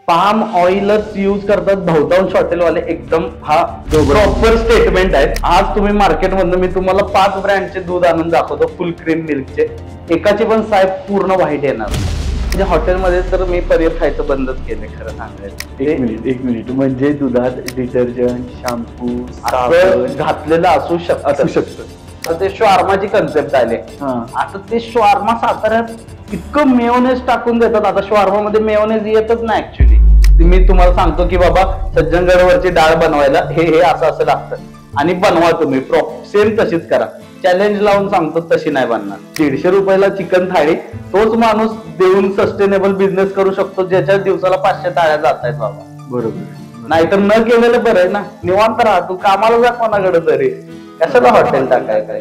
Palm ऑइलच use करतात बहुतांश हॉटेलवाले. एकदम हा प्रॉपर स्टेटमेंट आहे. आज तुम्ही मार्केटमधून मी तुम्हाला 5 ब्रँडचे दूध आणून दाखवतो फुल क्रीम मिल्कचे. एकाची पण साहेब पूर्ण व्हाईट येणार. म्हणजे हॉटेलमध्ये तर मी पनीर खायचं बंदच केले खरं सांगायचं. एक मिनिट म्हणजे दुधात डिटर्जंट, शॅम्पू घातलेलं असू शकतं. तर ते शॉर्माची कन्सेप्ट आले. आता ते शॉर्मा साताऱ्यात इतकं मेयोनेज टाकून देतात. आता शॉर्मा मध्ये मेयोनेज येतच नाही ऍक्च्युली. मी तुम्हाला सांगतो की बाबा सज्जनगडवरची डाळ बनवायला हे असं लागतं आणि बनवा तुम्ही सेम तशीच करा. चॅलेंज लावून सांगतो तशी नाही बनणार. 150 रुपयाला चिकन थाळी तोच माणूस देऊन सस्टेनेबल बिझनेस करू शकतो ज्याच्या दिवसाला 500 थाळ्या जात आहेत बाबा. बरोबर. नाहीतर न केलेलं बरं आहे ना. निवांत राहा, तू कामाला जा कोणाकडे तरी. कशाला हॉटेल टाकाय काय.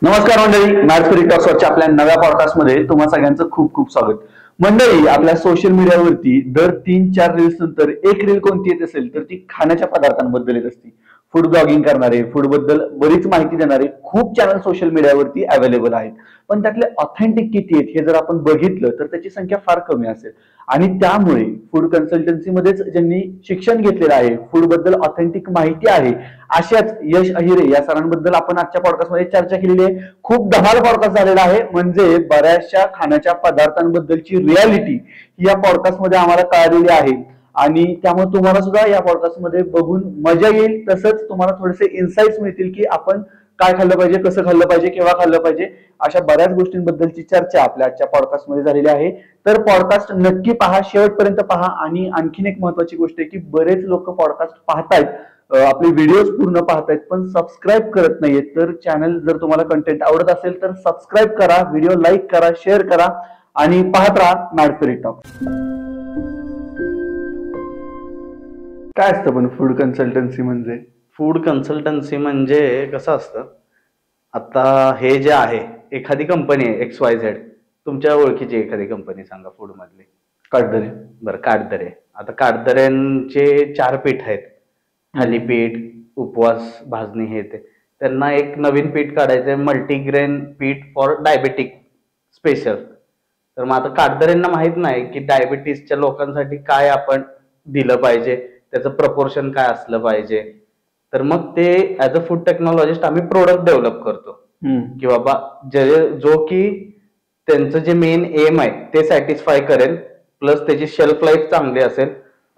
नमस्कार मंडळी, मॅडस्पिरिट टॉक्सवरच्या आपल्या नव्या पॉडकास्टमध्ये तुम्हा सगळ्यांचं खूप खूप स्वागत. मंडळी, आपल्या सोशल मीडियावरती दर 3-4 रील्स नंतर एक रील कोणती येत असेल तर ती खाण्याच्या पदार्थांबद्दल येत असते. फूड ब्लॉगिंग करणारे, फूड बद्दल बरीच माहिती देणारे खूप चॅनल सोशल मीडियावरती अवेलेबल आहेत. पण त्यातले ऑथेंटिक किती आहेत हे जर आपण बघितलं तर त्याची संख्या फार कमी असेल. आणि त्यामुळे फूड कन्सल्टन्सीमध्येच ज्यांनी शिक्षण घेतलेलं आहे, फूड बद्दल ऑथेंटिक माहिती आहे, अशाच यश अहिरे या सरांबद्दल आपण आजच्या पॉडकास्टमध्ये चर्चा केलेली आहे. खूप धमाल पॉडकास्ट झालेला आहे. म्हणजे बऱ्याचशा खाण्याच्या पदार्थांबद्दलची रियालिटी या पॉडकास्टमध्ये आम्हाला कळालेली आहे. आणि त्यामुळे तुम्हाला सुद्धा या पॉडकास्टमध्ये बघून मजा येईल. तसंच तुम्हाला थोडेसे इन्साइट्स मिळतील की आपण काय खाल्लं पाहिजे, कसं खाल्लं पाहिजे, केव्हा खाल्लं पाहिजे, अशा बऱ्याच गोष्टींबद्दलची चर्चा आपल्या आजच्या पॉडकास्टमध्ये झालेली आहे. तर पॉडकास्ट नक्की पहा, शेवटपर्यंत पहा. आणि आणखीन एक महत्वाची गोष्ट आहे की बरेच लोक पॉडकास्ट पाहतायत, आपले व्हिडिओज पूर्ण पाहतायत, पण सबस्क्राईब करत नाहीयेत. तर चॅनल जर तुम्हाला कंटेंट आवडत असेल तर सबस्क्राईब करा, व्हिडिओ लाईक करा, शेअर करा आणि पाहत राहा मॅडस्पिरिट टॉक. काय असतं पण फूड कन्सल्टन्सी म्हणजे? फूड कन्सल्टन्सी म्हणजे कसं असतं, आता हे जे आहे एखादी कंपनी आहे XYZ, तुमच्या ओळखीची एखादी कंपनी सांगा फूड मधली. काटदरे. बरं, काटदरे. आता काटदऱ्यांचे 4 पीठ आहेत, थालीपीठ, उपवास, भाजणी, हे ते. त्यांना एक नवीन पीठ काढायचंय, मल्टीग्रेन पीठ फॉर डायबेटिक स्पेशल. तर मग आता काटदऱ्यांना माहित नाही की डायबिटीसच्या लोकांसाठी काय आपण दिलं पाहिजे, त्याचं प्रपोर्शन काय असलं पाहिजे. तर मग ते ऍज अ फूड टेक्नॉलॉजिस्ट आम्ही प्रोडक्ट डेव्हलप करतो की बाबा जो की त्यांचं जे मेन एम आहे ते सॅटिस्फाय करेल, प्लस त्याची शेल्फ लाईफ चांगली असेल,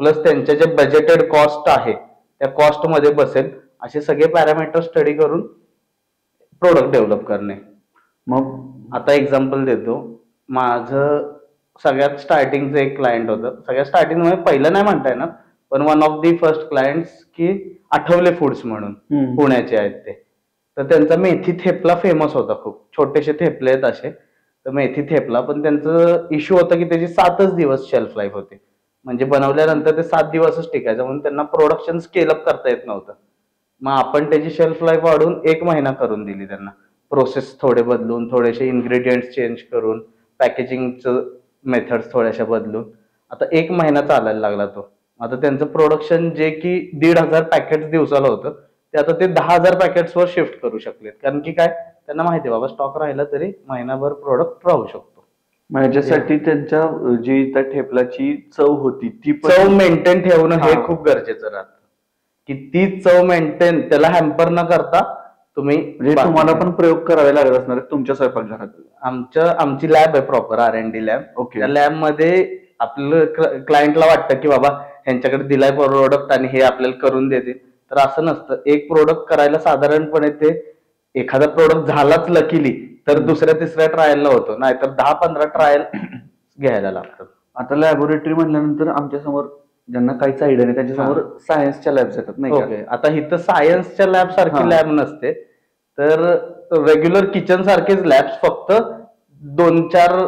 प्लस त्यांच्या जे बजेटेड कॉस्ट आहे त्या कॉस्ट मध्ये बसेल, असे सगळे पॅरामीटर स्टडी करून प्रोडक्ट डेव्हलप करणे. मग आता एक्झाम्पल देतो. माझं सगळ्यात स्टार्टिंगचं एक क्लायंट होतं. सगळ्यात स्टार्टिंग मध्ये पहिलं नाही म्हणता येणार, पण one of the first clients की आठवले फूड्स म्हणून पुण्याचे आहेत ते. तर त्यांचा मेथी थेपला फेमस होता खूप. छोटेसे थेपले आहेत असे, तर मेथी थेपला. पण त्यांचं इश्यू होतं की त्याची 7च दिवस शेल्फ लाईफ होती. म्हणजे बनवल्यानंतर ते 7 दिवसच टिकायचं, म्हणून त्यांना प्रोडक्शन स्केल अप करता येत नव्हतं. मग आपण त्याची शेल्फ लाईफ वाढून 1 महिना करून दिली त्यांना. प्रोसेस थोडे बदलून, थोडेसे इन्ग्रेडियंट्स चेंज करून, पॅकेजिंगचं मेथड्स थोड्याशा बदलून आता 1 महिना चालायला लागला तो. आता त्यांचं प्रोडक्शन जे की 1,500 पॅकेट्स दिवसाला होतं, ते आता ते 10,000 पॅकेट्सवर शिफ्ट करू शकलेत. कारण की काय, त्यांना माहिती आहे बाबा स्टॉक राहिला तरी महिनाभर प्रोडक्ट राहू शकतो. माझ्यासाठी त्यांच्या जी त्या ठेपलाची चव होती ती चव मेंटेन ठेवणं हे खूप गरजेचं राहतं. की ती चव मेंटेन, त्याला हॅम्पर न करता तुम्ही, तुम्हाला पण प्रयोग करावे लागत असणार तुमच्या स्वयंपाकघरात. आमची लॅब आहे, प्रॉपर R&D लॅब. ओके. त्या लॅब मध्ये आपलं क्लायंटला वाटतं की बाबा ह्यांच्याकडे दिलाय प्रोडक्ट आणि हे आपल्याला करून देते, तर असं नसतं. एक प्रोडक्ट करायला साधारणपणे ते एखादा प्रोडक्ट झालाच लकीली तर दुसऱ्या-तिसऱ्या ट्रायलला होतो, नाहीतर 10-15 ट्रायल घ्यायला लागतात. आता लॅबोरेटरी म्हणल्यानंतर आमच्या समोर ज्यांना काहीच आयडिया नाही त्यांच्यासमोर सायन्सच्या लॅब्स येतात नाही का? आता इथं सायन्सच्या लॅब सारखी लॅब नसते, तर रेग्युलर किचन सारखेच लॅब्स, फक्त 2-4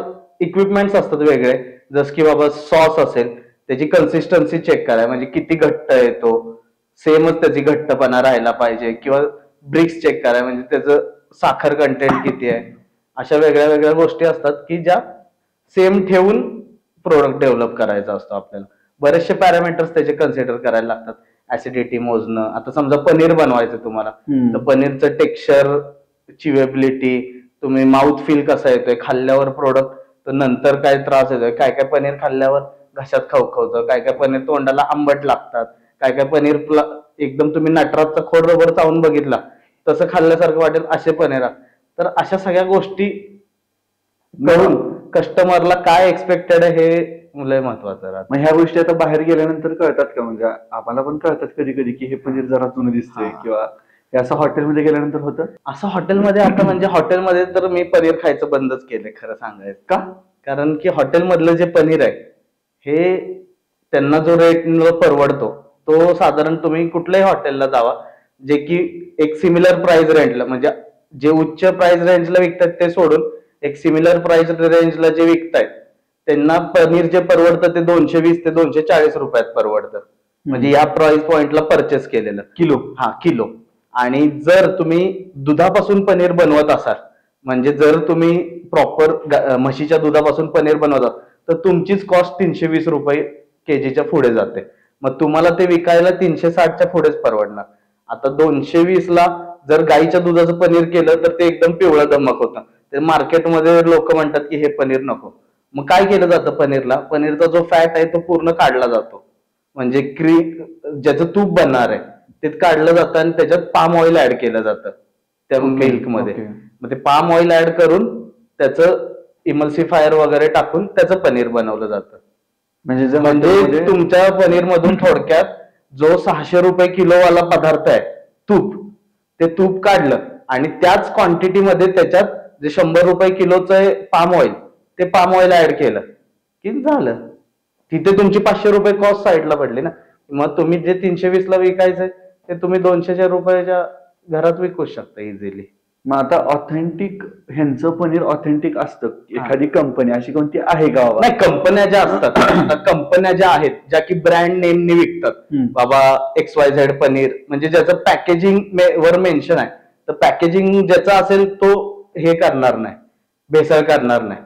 इक्विपमेंट्स असतात वेगळे. जस की बाबा सॉस असेल, त्याची कन्सिस्टन्सी चेक करायला, म्हणजे किती घट्ट आहे तो, सेमच त्याची घट्टपणा राहायला पाहिजे. किंवा ब्रिक्स चेक करायला, म्हणजे त्याचं साखर कंटेंट किती आहे. अशा वेगळ्या वेगळ्या गोष्टी असतात की ज्या सेम ठेवून प्रोडक्ट डेव्हलप करायचा असतो आपल्याला. बरेचसे पॅरामीटर्स त्याचे कन्सिडर करायला लागतात. ऍसिडिटी मोजणं. आता समजा पनीर बनवायचं तुम्हाला, तर पनीरचं टेक्स्चर, चिवेबिलिटी, तुम्ही माउथ फील कसा येतोय, खाल्ल्यावर प्रोडक्ट तर नंतर काय त्रास येतोय, काय काय पनीर खाल्ल्यावर घशात खवखवतं, काय काय पनीर तोंडाला आंबट लागतात, काय काय पनीर एकदम तुम्ही नटराजचा खोड रबर चावून बघितला तसं खाल्ल्यासारखं वाटेल असे पनीर. तर अशा सगळ्या गोष्टी कळून कस्टमरला काय एक्सपेक्टेड आहे हे लय महत्वाचं राहतं. मग ह्या गोष्टी आता बाहेर गेल्यानंतर कळतात का? म्हणजे आम्हाला पण कळतात कधी कधी की हे पनीर जरा जुनं दिसतंय, किंवा हे असं हॉटेलमध्ये गेल्यानंतर होतं. असं हॉटेलमध्ये आता म्हणजे हॉटेलमध्ये तर मी पनीर खायचं बंदच केलंय खरं सांगायचं. का? कारण की हॉटेलमधलं जे पनीर आहे हे त्यांना जो रेट परवडतो तो साधारण तुम्ही कुठल्याही हॉटेलला जावा जे की एक सिमिलर प्राइस रेंजला, म्हणजे जे उच्च प्राइस रेंजला विकतात ते सोडून एक सिमिलर प्राइस रेंजला जे विकतायत त्यांना पनीर जे परवडतं ते 220 ते 240 रुपयात परवडतं, म्हणजे या प्राइस पॉइंटला परचेस केलेलं किलो. किलो. आणि जर तुम्ही दुधापासून पनीर बनवत असाल, म्हणजे जर तुम्ही प्रॉपर म्हशीच्या दुधापासून पनीर बनवता तर तुमचीच कॉस्ट 320 रुपये केजीच्या पुढे जाते. मग तुम्हाला ते विकायला 360च्या पुढेच परवडणार. आता 220 ला जर गाईच्या दुधाचं पनीर केलं तर ते एकदम पिवळं धमक होतं, ते मार्केटमध्ये लोक म्हणतात की हे पनीर नको. मग काय केलं जातं पनीरला, पनीरचा जो फॅट आहे तो पूर्ण काढला जातो, म्हणजे ज्याचं तूप बनणार आहे ते काढलं जातं आणि त्याच्यात पाम ऑइल ऍड केलं जातं त्या मिल्क मध्ये. मग ते पाम ऑइल ऍड करून त्याचं इमल्सिफायर वगैरे टाकून त्याचं पनीर बनवलं जातं. म्हणजे तुमच्या पनीर मधून थोडक्यात जो 600 रुपये किलोवाला पदार्थ आहे तूप, ते तूप काढलं आणि त्याच क्वांटिटीमध्ये त्याच्यात जे 100 रुपये किलोचं पाम ऑइल ते पाम ऑइल ऍड केलं की झालं. तिथे तुमची 500 रुपये कॉस्ट साईडला पडली ना. मग तुम्ही जे 320 ला विकायचंय ते तुम्ही 200 रुपयाच्या घरात विकू शकता इझिली. मग आता ऑथेंटिक ह्यांचं पनीर ऑथेंटिक असतं, एखादी कंपनी अशी कोणती आहे का? नाही, कंपन्या ज्या असतात, कंपन्या ज्या आहेत ज्या की ब्रँड नेमनी विकतात, बाबा XYZ पनीर, म्हणजे ज्याचं पॅकेजिंग वर मेन्शन आहे, तर पॅकेजिंग ज्याचा असेल तो हे करणार नाही, भेसळ करणार नाही,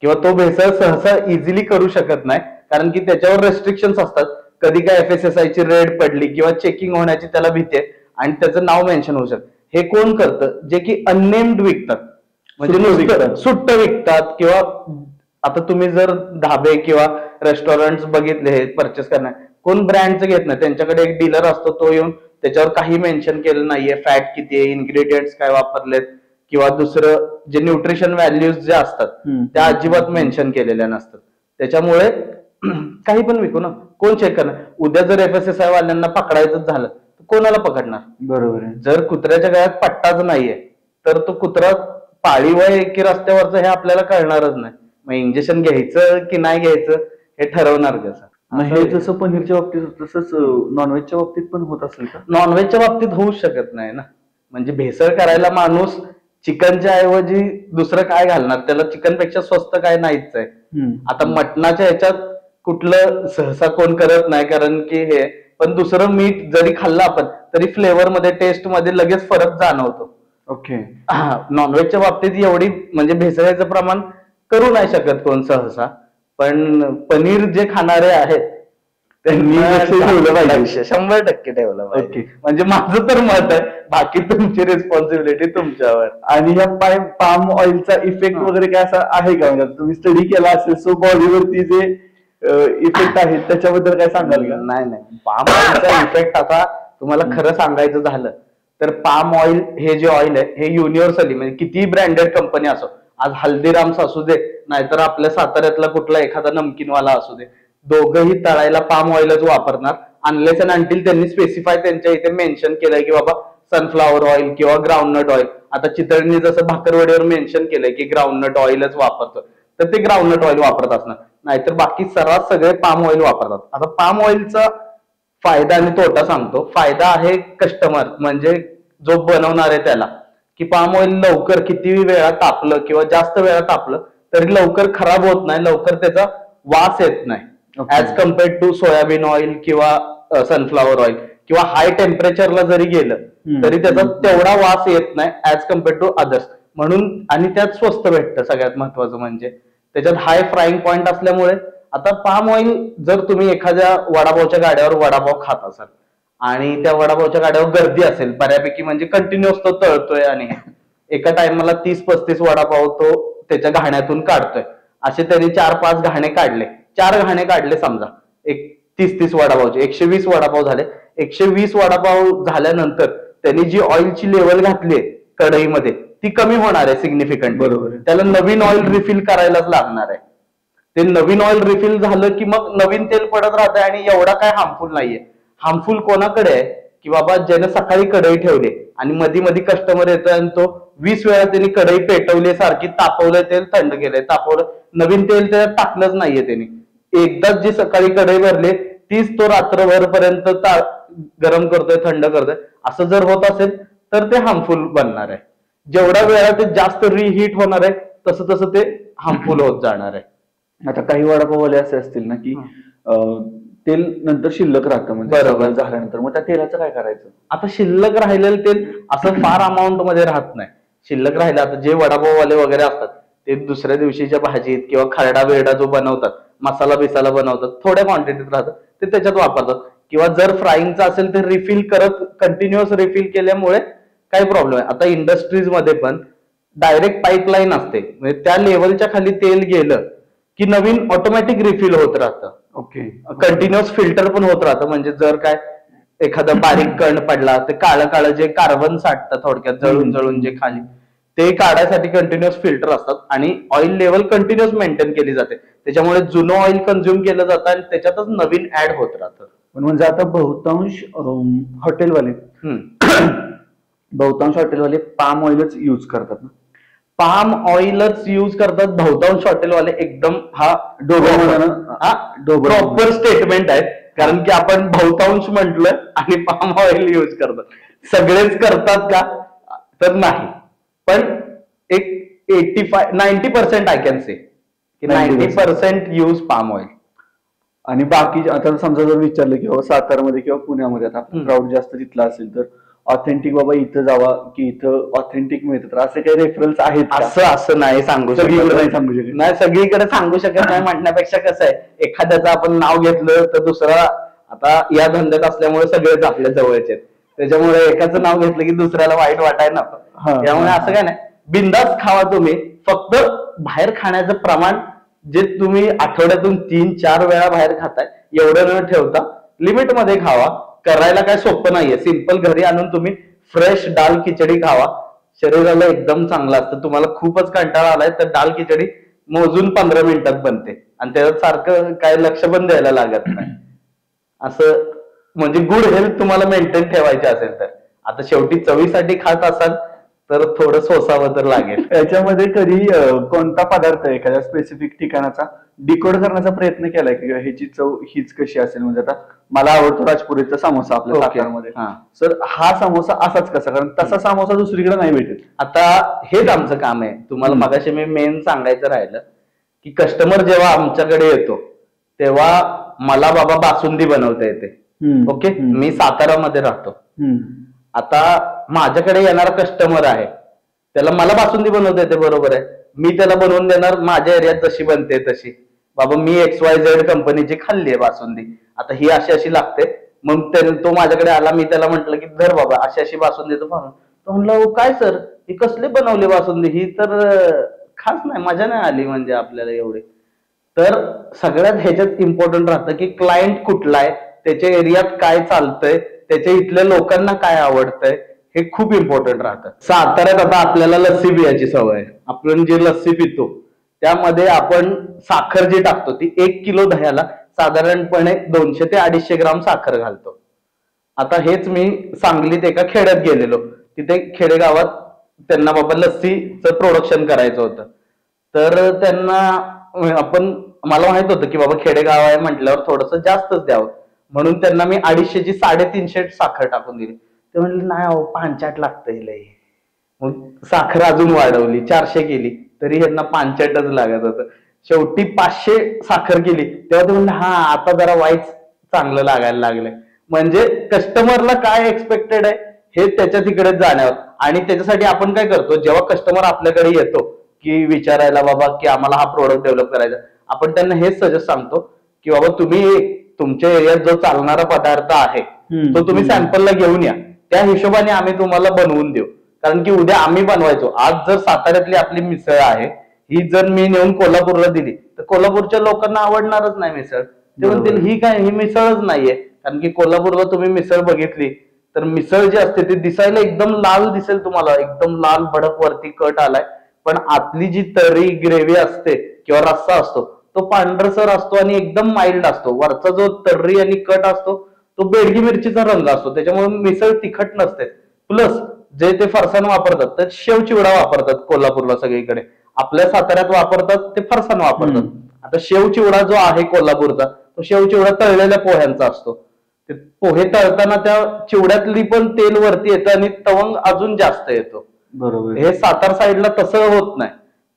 किंवा तो भेसळ सहसा इझिली करू शकत नाही, कारण की त्याच्यावर रेस्ट्रिक्शन्स असतात. कधी काय FSSAI ची रेड पडली किंवा चेकिंग होण्याची त्याला भीती आहे आणि त्याचं नाव मेन्शन होऊ शकतं. हे कोण करतं? जे की अननेम्ड विकतात, म्हणजे सुट्ट विकतात. किंवा आता तुम्ही जर धाबे किंवा रेस्टॉरंट बघितले हे परचेस करणार, कोण ब्रँडचं घेत नाही, त्यांच्याकडे एक डीलर असतो, तो येऊन त्याच्यावर काही मेन्शन केलं नाहीये, फॅट किती आहे, इन्ग्रेडियंट्स काय वापरलेत, किंवा दुसरं जे न्यूट्रिशन व्हॅल्यूज जे असतात त्या अजिबात मेन्शन केलेल्या नसतात. त्याच्यामुळे काही पण विकू ना, कोण चेक करणार? उद्या जर FSSAI वाल्यांना पकडायचं झालं तर कोणाला पकडणार? बरोबर आहे. जर कुत्र्याच्या गळ्यात पट्टाच नाहीये तर तो कुत्रा पाळीव आहे की रस्त्यावरचं हे आपल्याला कळणारच नाही. मग इंजेक्शन घ्यायचं की नाही घ्यायचं हे ठरवणार कसं? हे जसं पनीरच्या बाबतीत तसंच नॉनव्हेजच्या बाबतीत पण होत असेल का? नॉनव्हेजच्या बाबतीत होऊ शकत नाही ना, म्हणजे भेसळ करायला माणूस चिकनच्या ऐवजी दुसरं काय घालणार? त्याला चिकनपेक्षा स्वस्त काय नाहीच आहे. आता मटणाच्या ह्याच्यात कुठलं सहसा कोण करत नाही, कारण की हे, पण दुसरं मीठ जरी खाल्लं आपण तरी फ्लेवर मध्ये, टेस्ट मध्ये लगेच फरक जाणवतो. ओके. नॉनव्हेजच्या बाबतीत एवढी म्हणजे भेसळाचं प्रमाण करू नाही शकत कोण सहसा, पण पनीर जे खाणारे आहेत त्यांनी ठेवलं पाहिजे, 100% ठेवलं पाहिजे. म्हणजे माझं तर मत आहे, बाकी तुमची रिस्पॉन्सिबिलिटी तुमच्यावर. आणि या पाम ऑइलचा इफेक्ट वगैरे काय असा आहे का? म्हणजे तुम्ही स्टडी केला असेल, सो बॉडीवरती जे इफेक्ट आहेत त्याच्याबद्दल काय सांगाल का? नाही, पाम ऑइलचा इफेक्ट आता तुम्हाला खरं सांगायचं झालं तर पाम ऑइल हे जे ऑइल आहे हे युनिव्हर्सली, म्हणजे कितीही ब्रँडेड कंपनी असो, आज हल्दीराम्स असू दे नाहीतर आपल्या साताऱ्यातला कुठला एखादा नमकीनवाला असू दे, दोघंही तळायला पाम ऑइलच वापरणार, अनलेस अँड अंटिल त्यांनी स्पेसिफाय त्यांच्या इथे मेन्शन केलंय की बाबा सनफ्लॉवर ऑइल किंवा ग्राउंडनट ऑइल. आता चितळीने जसं भाकरवडीवर मेन्शन केलंय की ग्राउंडनट ऑइलच वापरतो, तर ते ग्राउंडनट ऑइल वापरत असणार, नाहीतर बाकी सर्रास सगळे पाम ऑइल वापरतात. आता पाम ऑइलचा फायदा आणि तोटा सांगतो. फायदा आहे कस्टमर, म्हणजे जो बनवणार आहे त्याला, की पाम ऑइल लवकर किती वेळा तापलं किंवा जास्त वेळा तापलं तरी लवकर खराब होत नाही, लवकर त्याचा वास येत नाही, as compared to soybean oil किंवा सनफ्लॉवर ऑइल, किंवा हाय टेम्परेचरला जरी गेलं तरी त्याचा तेवढा वास येत नाही ऍज कम्पेअर्ड टू अदर्स. म्हणून, आणि त्यात स्वस्त भेटतं सगळ्यात महत्वाचं म्हणजे त्याच्यात हाय फ्राईंग पॉइंट असल्यामुळे. आता पाम ऑइल जर तुम्ही एखाद्या वडापावच्या गाड्यावर वडापाव खात असाल आणि त्या वडापावच्या गाड्यावर गर्दी असेल बऱ्यापैकी, म्हणजे कंटिन्युअस तो तळतोय आणि एका टाइमला 30-35 वडापाव तो त्याच्या घाण्यातून काढतोय. असे त्यांनी 4-5 घाणे काढले, 4 घाणे काढले समजा, एक 30-30 वडापावचे 120 वडापाव झाले. 120 वडापाव झाल्यानंतर त्यांनी जी ऑइलची लेवल घातली कढईमध्ये ती कमी होणार आहे सिग्निफिकंट. बरोबर. त्याला नवीन ऑइल रिफिल करायलाच लागणार आहे. ते नवीन ऑइल रिफिल झालं की मग नवीन तेल पडत राहतंय आणि एवढा काय हार्मफुल नाहीये. हार्मफुल कोणाकडे आहे की बाबा ज्याने सकाळी कढई ठेवली आणि मध्ये मध्ये कस्टमर येतोय आणि तो 20 वेळा त्यांनी कढई पेटवली, सारखी तापवलंय तेल, थंड केलंय, तापवलं, नवीन तेल त्याच्यात टाकलंच नाहीये त्यांनी. एकदाच जी सकाळी कढई भरली तीच तो रात्रभर पर्यंत गरम करतोय, थंड करतोय. असं जर होत असेल तर ते हार्मफुल बनणार आहे. जेवढा वेळा ते जास्त रिहीट होणार आहे तसं तसं ते हार्मफुल होत जाणार आहे. आता काही वडापाववाले असे असतील ना की तेल नंतर शिल्लक राहतं, म्हणजे बरोबर झाल्यानंतर मग त्या तेलाचं काय करायचं? आता शिल्लक राहिलेलं तेल असं फार अमाऊंट मध्ये राहत नाही. शिल्लक राहिलं, आता जे वडापाववाले वगैरे असतात ते दुसऱ्या दिवशीच्या भाजीत किंवा खरडा बिरडा जो बनवतात, मसाला बिसाला बनवतात, थोड्या क्वांटिटीत राहतात ते त्याच्यात वापरतात. किंवा जर फ्राईंगचं असेल तर रिफिल करत कंटिन्युअस रिफिल केल्यामुळे काही प्रॉब्लेम आहे. आता इंडस्ट्रीज मध्ये पण डायरेक्ट पाईपलाईन असते, म्हणजे त्या लेवलच्या खाली तेल गेलं की नवीन ऑटोमॅटिक रिफिल होत राहतं. ओके. कंटिन्युअस फिल्टर पण होत राहतं, म्हणजे जर काय एखादा बारीक कण पडला ते काळं काळं जे कार्बन साठतं थोडक्यात जळून जळून जे खाली, ते काढायसाठी कंटिन्युअस फिल्टर असतात आणि ऑइल लेवल कंटिन्युअस मेंटेन केली जाते. त्याच्यामुळे जुनं ऑइल कंझ्युम केलं जातं आणि त्याच्यातच नवीन ऍड होत राहतं. पण म्हणजे आता बहुतांश हॉटेलवाले पाम ऑइलच यूज करतात ना? पाम ऑइलच यूज करतात बहुतांश हॉटेलवाले. एकदम हा प्रॉपर स्टेटमेंट आहे, कारण की आपण बहुतांश म्हटलं आणि पाम ऑइल यूज करतात. सगळेच करतात का तर नाही, पण एक 90% आय कॅन से की 90% यूज पाम ऑइल. आणि बाकी आता समजा जर विचारलं की बाबा सातारामध्ये किंवा पुण्यामध्ये आता क्राऊड जास्त तिथला असेल तर ऑथेंटिक बाबा इथं जावा की इथं ऑथेंटिक मिळतं, तर असे काही रेफरन्स आहेत? असं नाही सांगू शकत. नाही, सगळीकडे सांगू शकत नाही म्हणण्यापेक्षा कसं आहे, एखाद्याचं आपण नाव घेतलं तर दुसरा, आता या धंद्यात असल्यामुळे सगळेच आपल्या जवळचे आहेत, त्याच्यामुळे एकाचं नाव घेतलं की दुसऱ्याला वाईट वाटायला नको. त्यामुळे असं काय नाही, बिंदास खावा तुम्ही. फक्त बाहेर खाण्याचं प्रमाण जे तुम्ही आठवड्यातून 3-4 वेळा बाहेर खाताय एवढं न ठेवता लिमिट मध्ये खावा. करायला काय सोपं नाहीये. सिंपल घरी आणून तुम्ही फ्रेश दाल खिचडी खावा, शरीराला एकदम चांगलं असतं. तुम्हाला खूपच कंटाळा आलाय तर दाल खिचडी मोजून 15 मिनिटात बनते आणि त्याच्यात सारखं काय लक्ष पण द्यायला लागत नाही. असं म्हणजे गुड हेल्थ तुम्हाला मेंटेन ठेवायचे असेल तर. आता शेवटी चवीसाठी खात असाल तर थोडं सोसावं तर लागेल. याच्यामध्ये कधी कोणता पदार्थ एखाद्या स्पेसिफिक ठिकाणाचा डिकोड करण्याचा प्रयत्न केलाय की ह्याची चव हीच कशी असेल? म्हणजे आता मला आवडतो राजपुरीचा समोसा आपल्या सातारमध्ये, सर हा समोसा असाच कसा, कारण तसा समोसा दुसरीकडे नाही भेटत. आता हेच आमचं काम आहे. तुम्हाला मगाशी मी मेन सांगायचं राहिलं की कस्टमर जेव्हा आमच्याकडे येतो तेव्हा मला बाबा बासुंदी बनवता येते. ओके, मी सातारामध्ये राहतो. आता माझ्याकडे येणारा कस्टमर आहे, त्याला मला बासुंदी बनवता येते, बरोबर आहे. मी त्याला बनवून देणार माझ्या एरियात जशी बनते तशी. बाबा मी XYZ कंपनीची खाल्ली आहे बासुंदी, आता ही अशी अशी लागते. मग तो माझ्याकडे आला, मी त्याला म्हटलं की धर बाबा अशी अशी बासुंदी तो बनवून. तो म्हणलं काय सर ही कसली बनवली बासुंदी, ही तर खास नाही, मजा नाही आली म्हणजे आपल्याला एवढी. तर सगळ्यात ह्याच्यात इम्पॉर्टंट राहतं की क्लायंट कुठला आहे, त्याच्या एरियात काय चालतंय, त्याच्या इथल्या लोकांना काय आवडतंय, हे खूप इम्पॉर्टंट राहतं. साताऱ्यात आता आपल्याला लस्सी पियाची सवय आहे. आपण जे लस्सी पितो त्यामध्ये आपण साखर जी टाकतो ती 1 किलो दह्याला साधारणपणे 200 ते 250 ग्राम साखर घालतो. आता हेच मी सांगलीत एका खेड्यात गेलेलो, तिथे खेडेगावात त्यांना बाबा लस्सीचं प्रोडक्शन करायचं होतं. तर त्यांना मला माहित होतं की बाबा खेडेगाव आहे म्हटल्यावर थोडंसं जास्तच द्यावं, म्हणून त्यांना मी 250ची 350 साखर टाकून दिली. ते म्हणले नाही अहो पांचाट लागतंय लय. मग साखर अजून वाढवली, 400 केली, तरी ह्यांना पांचाटच लागत होतं. शेवटी 500 साखर केली, तेव्हा ते म्हणले हा आता जरा वाईच चांगलं लागायला लागलंय. म्हणजे कस्टमरला काय एक्सपेक्टेड आहे हे त्याच्या तिकडेच जाण्यावर. आणि त्याच्यासाठी आपण काय करतो, जेव्हा कस्टमर आपल्याकडे येतो की विचारायला बाबा की आम्हाला हा प्रोडक्ट डेव्हलप करायचा, आपण त्यांना हेच सजेस्ट सांगतो की बाबा तुम्ही तुमच्या एरियात जो चालणारा पदार्थ आहे तो तुम्ही सॅम्पलला घेऊन या, त्या हिशोबाने आम्ही तुम्हाला बनवून देऊ. कारण की उद्या आम्ही बनवायचो. आज जर साताऱ्यातली आपली मिसळ आहे, ही जर मी नेऊन कोल्हापूरला दिली तर कोल्हापूरच्या लोकांना आवडणारच नाही मिसळ. ते म्हणतील ही काय, ही मिसळच नाहीये. कारण की कोल्हापूरला तुम्ही मिसळ बघितली तर मिसळ जी असते ती दिसायला एकदम लाल दिसेल तुम्हाला, एकदम लाल भडक वरती कट आलाय, पण आतली जी तरी ग्रेव्ही असते किंवा रस्सा असतो तो पांढरसर असतो आणि एकदम माइल्ड असतो. वरचा जो तर्री आणि कट असतो तो बेडगी मिरचीचा रंग असतो, त्याच्यामुळे मिसळ तिखट नसते. प्लस जे ते फरसाण वापरतात तर शेव चिवडा वापरतात कोल्हापूरला सगळीकडे, आपल्या साताऱ्यात वापरतात ते फरसाण वापरतात. आता शेव चिवडा जो आहे कोल्हापूरचा तो शेव चिवडा तळलेल्या पोह्यांचा असतो. ते पोहे तळताना त्या चिवड्यातली पण तेल वरती येतं आणि तवंग अजून जास्त येतो. बरोबर. हे सातार साईडला तसं होत नाही.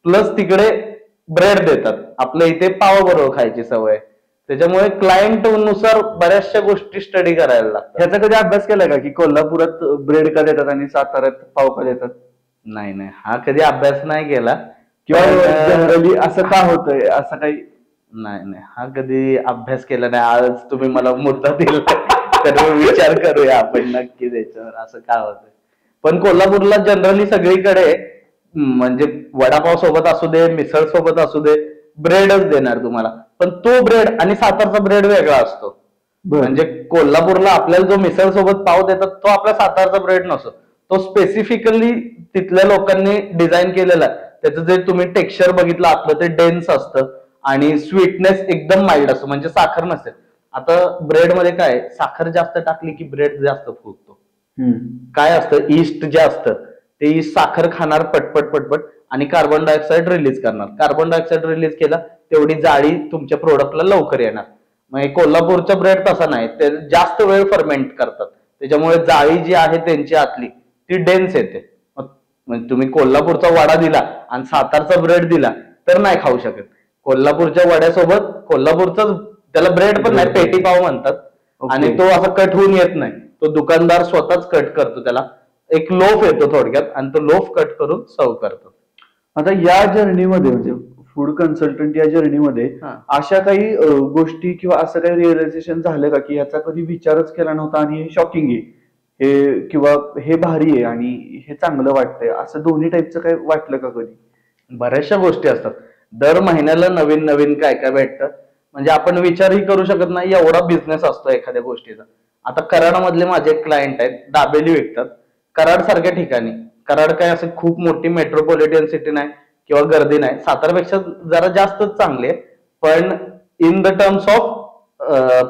प्लस तिकडे ब्रेड देतात, आपल्या इथे पावाबरोबर खायची सवय, त्याच्यामुळे क्लायंट नुसार बऱ्याचशा गोष्टी स्टडी करायला लागतात. ह्याचा कधी अभ्यास केला का की कोल्हापुरात ब्रेड का देतात आणि साताऱ्यात पाव का देतात? नाही नाही, हा कधी अभ्यास नाही केला किंवा जनरली असं का होतंय, असं काही? नाही नाही, हा कधी अभ्यास केला नाही. आज तुम्ही मला मुद्दा दिला तर विचार करूया आपण नक्की त्याच्यावर असं का होतंय. पण कोल्हापूरला जनरली सगळीकडे म्हणजे वडापाव सोबत असू दे, मिसळ सोबत असू दे, ब्रेडच देणार तुम्हाला. पण तो ब्रेड आणि सातारचा ब्रेड वेगळा असतो. म्हणजे कोल्हापूरला आपल्याला जो मिसळ सोबत पाव देतात तो आपल्या सातारचा ब्रेड नसतो, तो स्पेसिफिकली तिथल्या लोकांनी डिझाईन केलेला. त्याचं जे तुम्ही टेक्स्चर बघितलं आपलं ते डेन्स असतं आणि स्वीटनेस एकदम माइल्ड असतो, म्हणजे साखर नसते. आता ब्रेड मध्ये काय, साखर जास्त टाकली की ब्रेड जास्त फुगतो. काय असतं, ईस्ट जे असतं ते ईस्ट साखर खाणार पटपट पटपट आणि कार्बन डायऑक्साईड रिलीज करणार. कार्बन डायऑक्साईड रिलीज केला तेवढी जाळी तुमच्या प्रोडक्टला लवकर येणार. मग कोल्हापूरचा ब्रेड तसा नाही, ते जास्त वेळ फर्मेंट करतात, त्याच्यामुळे जाळी जी आहे त्यांची आतली ती डेन्स येते. म्हणजे तुम्ही कोल्हापूरचा वडा दिला आणि सातारचा ब्रेड दिला तर नाही खाऊ शकत. कोल्हापूरच्या वड्यासोबत कोल्हापूरचाच, त्याला ब्रेड पण नाही, पेटी पाव म्हणतात, आणि तो असा कट होऊन येत नाही, तो दुकानदार स्वतःच कट करतो. त्याला एक लोफ येतो थोडक्यात आणि तो लोफ कट करून सर्व करतो. आता या जर्नीमध्ये म्हणजे फूड कन्सल्टंट या जर्नीमध्ये अशा काही गोष्टी किंवा असं काही रिअलायझेशन झालं का की याचा कधी विचारच केला नव्हता आणि हे शॉकिंग आहे, हे किंवा हे भारी आहे आणि हे चांगलं वाटतंय, असं दोन्ही टाईपचं काही वाटलं का कधी? बऱ्याचशा गोष्टी असतात. दर महिन्याला नवीन नवीन काय काय भेटतं, म्हणजे आपण विचारही करू शकत नाही एवढा बिझनेस असतो एखाद्या गोष्टीचा. आता कराडमधले माझे क्लायंट आहेत, दाबेली विकतात कराड सारख्या ठिकाणी. कराड काय असं खूप मोठी मेट्रोपॉलिटन सिटी नाही किंवा गर्दी नाही, सातारपेक्षा जरा जास्तच चांगली आहे, पण in the terms of